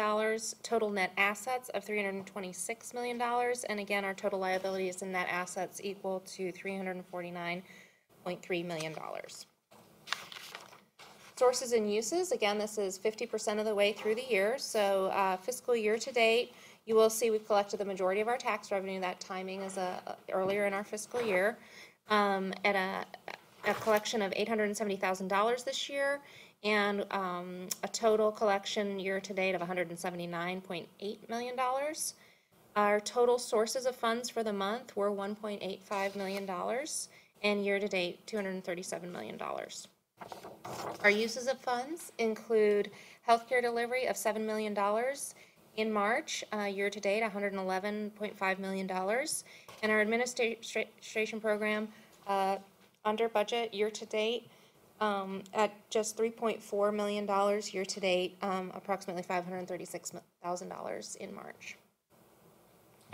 total net assets of $326 million, and again, our total liabilities and net assets equal to $349.3 million. Sources and uses, again, this is 50% of the way through the year, so fiscal year to date, you will see we've collected the majority of our tax revenue. That timing is earlier in our fiscal year, at a collection of $870,000 this year, and a total collection year-to-date of $179.8 million. Our total sources of funds for the month were $1.85 million, and year-to-date, $237 million. Our uses of funds include healthcare delivery of $7 million in March, year-to-date, $111.5 million, and our administration program under budget year-to-date, at just $3.4 million year-to-date, approximately $536,000 in March.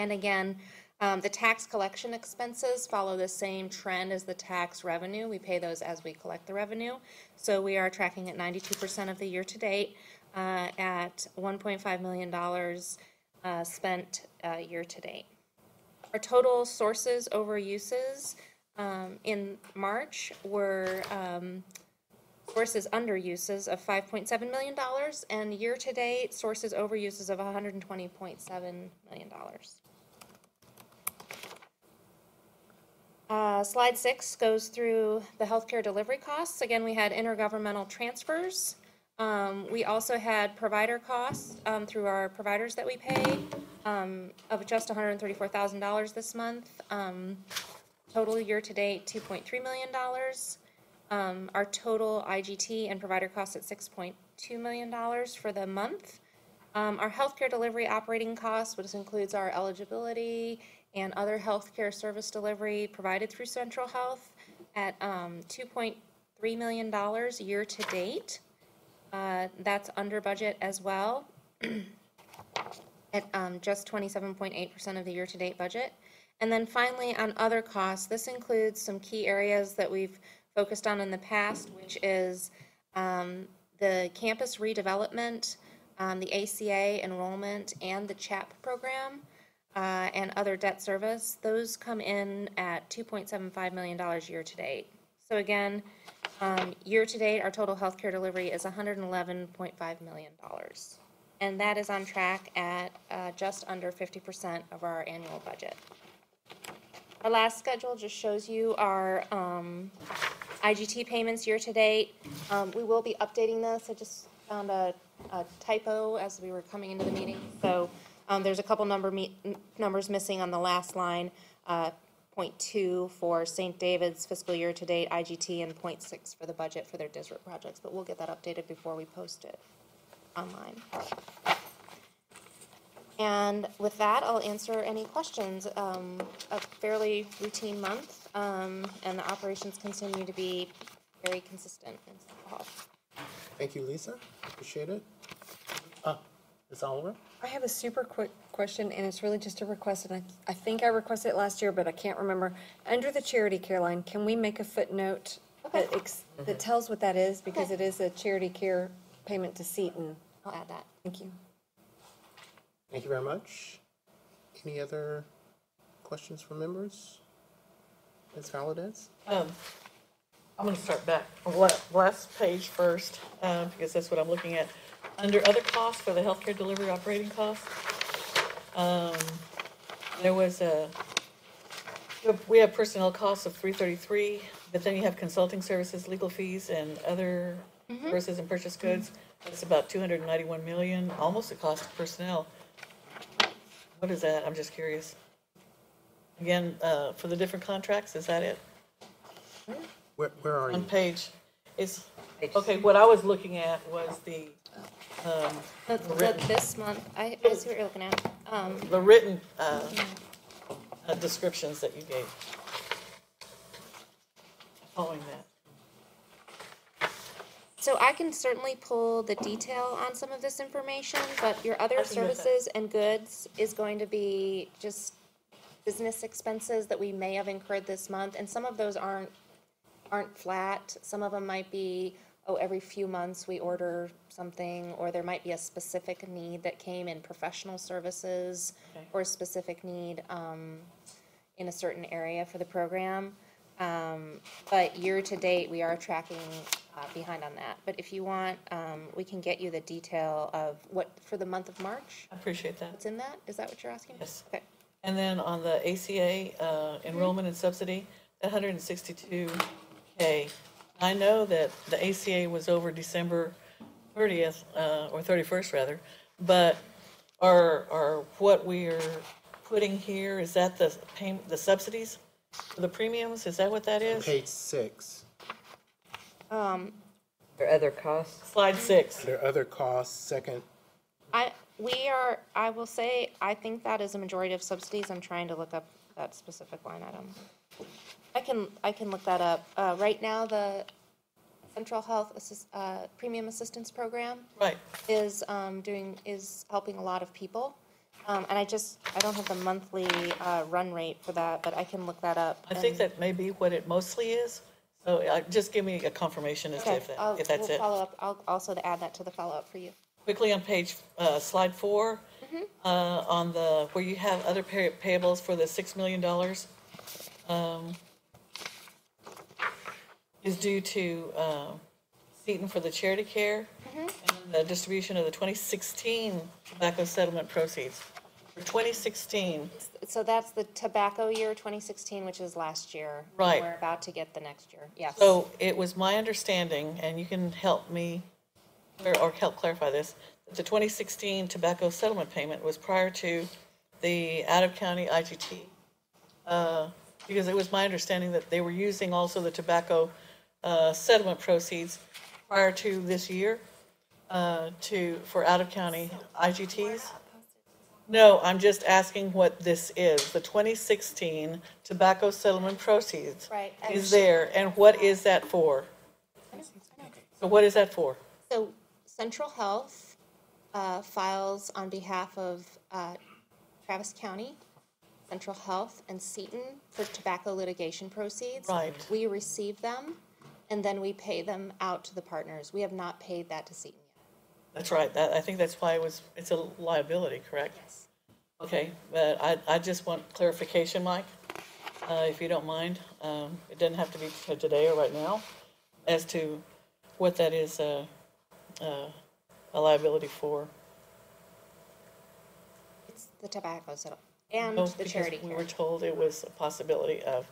And again, the tax collection expenses follow the same trend as the tax revenue. We pay those as we collect the revenue. So we are tracking at 92% of the year-to-date, at $1.5 million spent year-to-date. Our total sources over uses in March were sources under uses of $5.7 million, and year-to-date sources over uses of $120.7 million. Slide 6 goes through the healthcare delivery costs. Again, we had intergovernmental transfers. We also had provider costs through our providers that we pay of just $134,000 this month. Total year-to-date, $2.3 million. Our total IGT and provider costs at $6.2 million for the month. Our healthcare delivery operating costs, which includes our eligibility and other healthcare service delivery provided through Central Health, at $2.3 million year-to-date. That's under budget as well, at just 27.8% of the year-to-date budget. And then finally, on other costs, this includes some key areas that we've focused on in the past, which is the campus redevelopment, the ACA enrollment, and the CHAP program, and other debt service. Those come in at $2.75 million year-to-date. So again, year-to-date, our total healthcare delivery is $111.5 million. And that is on track at just under 50% of our annual budget. Our last schedule just shows you our IGT payments year-to-date. We will be updating this. I just found a typo as we were coming into the meeting. So there's a couple numbers missing on the last line. .2 for St. David's fiscal year-to-date IGT and .6 for the budget for their district projects. But we'll get that updated before we post it online. And with that, I'll answer any questions. A fairly routine month, and the operations continue to be very consistent in Central Health. Thank you, Lisa. Appreciate it. Ms. Oliver? I have a super quick question, and it's really just a request, and I think I requested it last year, but I can't remember. Under the charity care line, can we make a footnote that tells what that is? Because it is a charity care payment to Seton. I'll add that. Thank you. Thank you very much. Any other questions from members? Ms. Valadez? I'm going to start back on last page first, because that's what I'm looking at. Under other costs for the healthcare delivery operating costs, there was we have personnel costs of $333, but then you have consulting services, legal fees, and other services and purchase goods. That's about $291 million, almost the cost of personnel. What is that? I'm just curious. Again, for the different contracts, is that it? Where are On you? page, okay, what I was looking at was This month, I see what you're looking at. the written descriptions that you gave. Following that. So I can certainly pull the detail on some of this information, but your other I can get that. services and goods is going to be just business expenses that we may have incurred this month, and some of those aren't flat. Some of them might be, every few months we order something, or there might be a specific need that came in professional services, or a specific need in a certain area for the program. But year-to-date, we are tracking behind on that. But if you want, we can get you the detail of what, for the month of March, I appreciate that. what's in that? Is that what you're asking? Yes. Okay. And then on the ACA enrollment and subsidy, that $162K. I know that the ACA was over December 30th, or 31st rather, but are what we are putting here, is that the the subsidies for the premiums? Is that what that is? Page 6. Or other costs? Slide 6. There are other costs, second. I will say, I think that is a majority of subsidies. I'm trying to look up that specific line item. I can look that up. Right now, the Central Health Premium Assistance Program Right. is helping a lot of people. And I don't have the monthly run rate for that, but I can look that up. I think that may be what it mostly is. So just give me a confirmation as to Okay, if that's we'll it. follow up. I'll also add that to the follow-up for you. Quickly on page, slide 4, on where you have other payables for the $6 million, is due to Seton for the charity care and the distribution of the 2016 tobacco settlement proceeds. For 2016, So that's the tobacco year, 2016, which is last year. Right. We're about to get the next year, yes. so it was my understanding, and you can help me, or help clarify this, that the 2016 tobacco settlement payment was prior to the out-of-county IGT. Because it was my understanding that they were using also the tobacco settlement proceeds prior to this year for out-of-county IGTs. No, I'm just asking what this is. The 2016 tobacco settlement proceeds Right, and is there, and what is that for? So what is that for? So Central Health files on behalf of Travis County, Central Health, and Seton for tobacco litigation proceeds. Right. We receive them, and then we pay them out to the partners. We have not paid that to Seton yet. That's right. I think that's why it's a liability, correct? Yes. Okay, but I just want clarification, Mike, if you don't mind. It doesn't have to be today or right now, as to what that is a liability for. It's the tobacco settlement and No, the because charity we care. were told it was a possibility of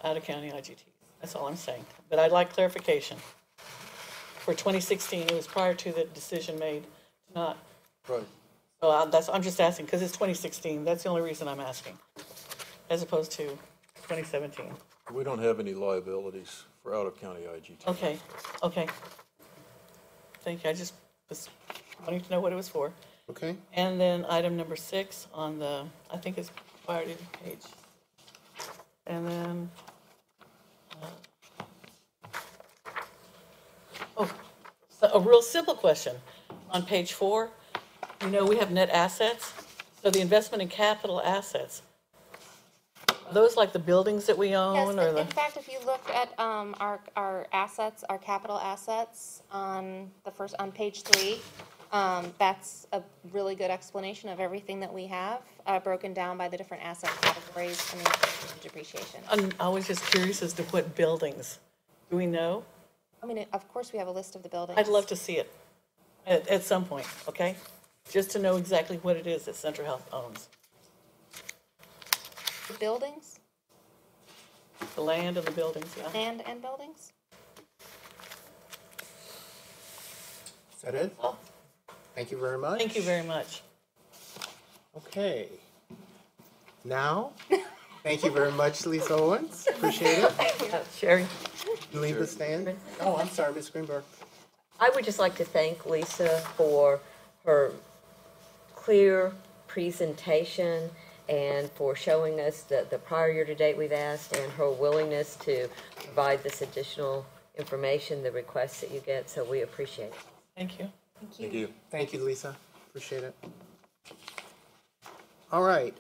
out-of-county IGTs. That's all I'm saying. But I'd like clarification. For 2016, it was prior to the decision made, not, Right. so I'm just asking, because it's 2016, that's the only reason I'm asking, as opposed to 2017. We don't have any liabilities for out-of-county IGT. Okay, okay. Thank you, I just was wanting to know what it was for. Okay? And then item number 6 on the, I think it's priority page. And then, so a real simple question. On page 4, you know, we have net assets. So the investment in capital assets, are those like the buildings that we Yes, own or the? in fact, if you look at our assets, our capital assets on on page 3, that's a really good explanation of everything that we have, broken down by the different asset categories and the depreciation. I was just curious as to what buildings. Do we know? I mean, of course, we have a list of the buildings. I'd love to see it at some point, okay? Just to know exactly what it is that Central Health owns. The buildings, The land and the buildings, yeah. land and buildings? Is that it? Oh, Thank you very much. thank you very much. Okay. Now, thank you very much, Lisa Owens. Appreciate it. Sherry? You leave the stand. Oh, I'm sorry, Ms. Greenberg. I would just like to thank Lisa for her clear presentation and for showing us the prior year-to-date we've asked and her willingness to provide this additional information, the requests that you get, so we appreciate it. Thank you. Thank you. Thank you, Lisa. Appreciate it. All right,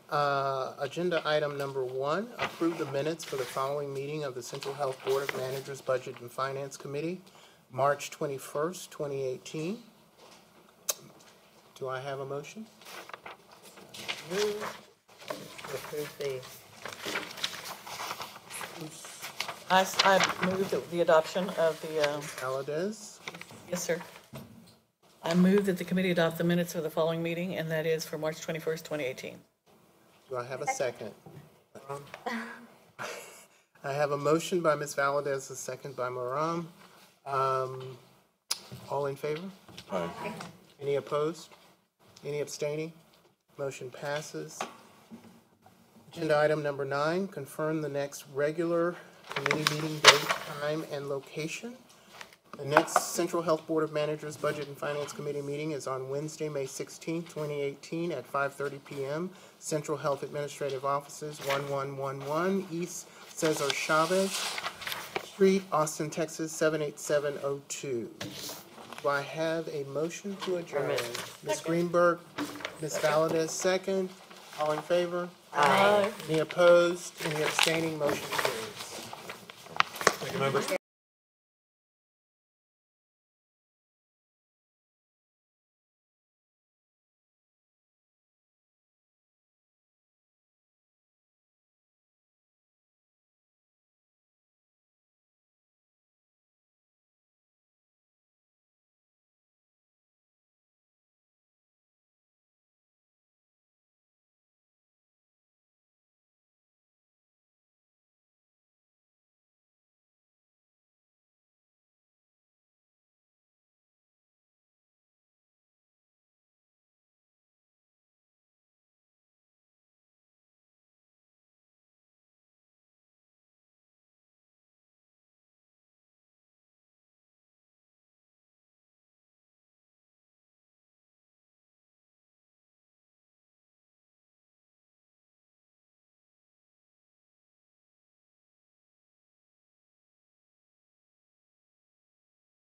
agenda item number 1, approve the minutes for the following meeting of the Central Health Board of Managers Budget and Finance Committee, March 21st, 2018. Do I have a motion? Move to approve the, I move the adoption of the, Valadez? yes, sir. I move that the committee adopt the minutes for the following meeting, and that is for March 21st, 2018. Do I have a second? I have a motion by Ms. Valadez, a second by Maram. All in favor? Aye. Any opposed? Any abstaining? Motion passes. Agenda item number 9, confirm the next regular committee meeting date, time, and location. The next Central Health Board of Managers Budget and Finance Committee meeting is on Wednesday, May 16th, 2018 at 5:30 p.m. Central Health Administrative Offices, 1111 East Cesar Chavez Street, Austin, Texas, 78702. Do I have a motion to adjourn? Ms. Greenberg, Ms. Valadez, second. All in favor? Aye. Any opposed? Any abstaining? Motion carries. Thank you, members.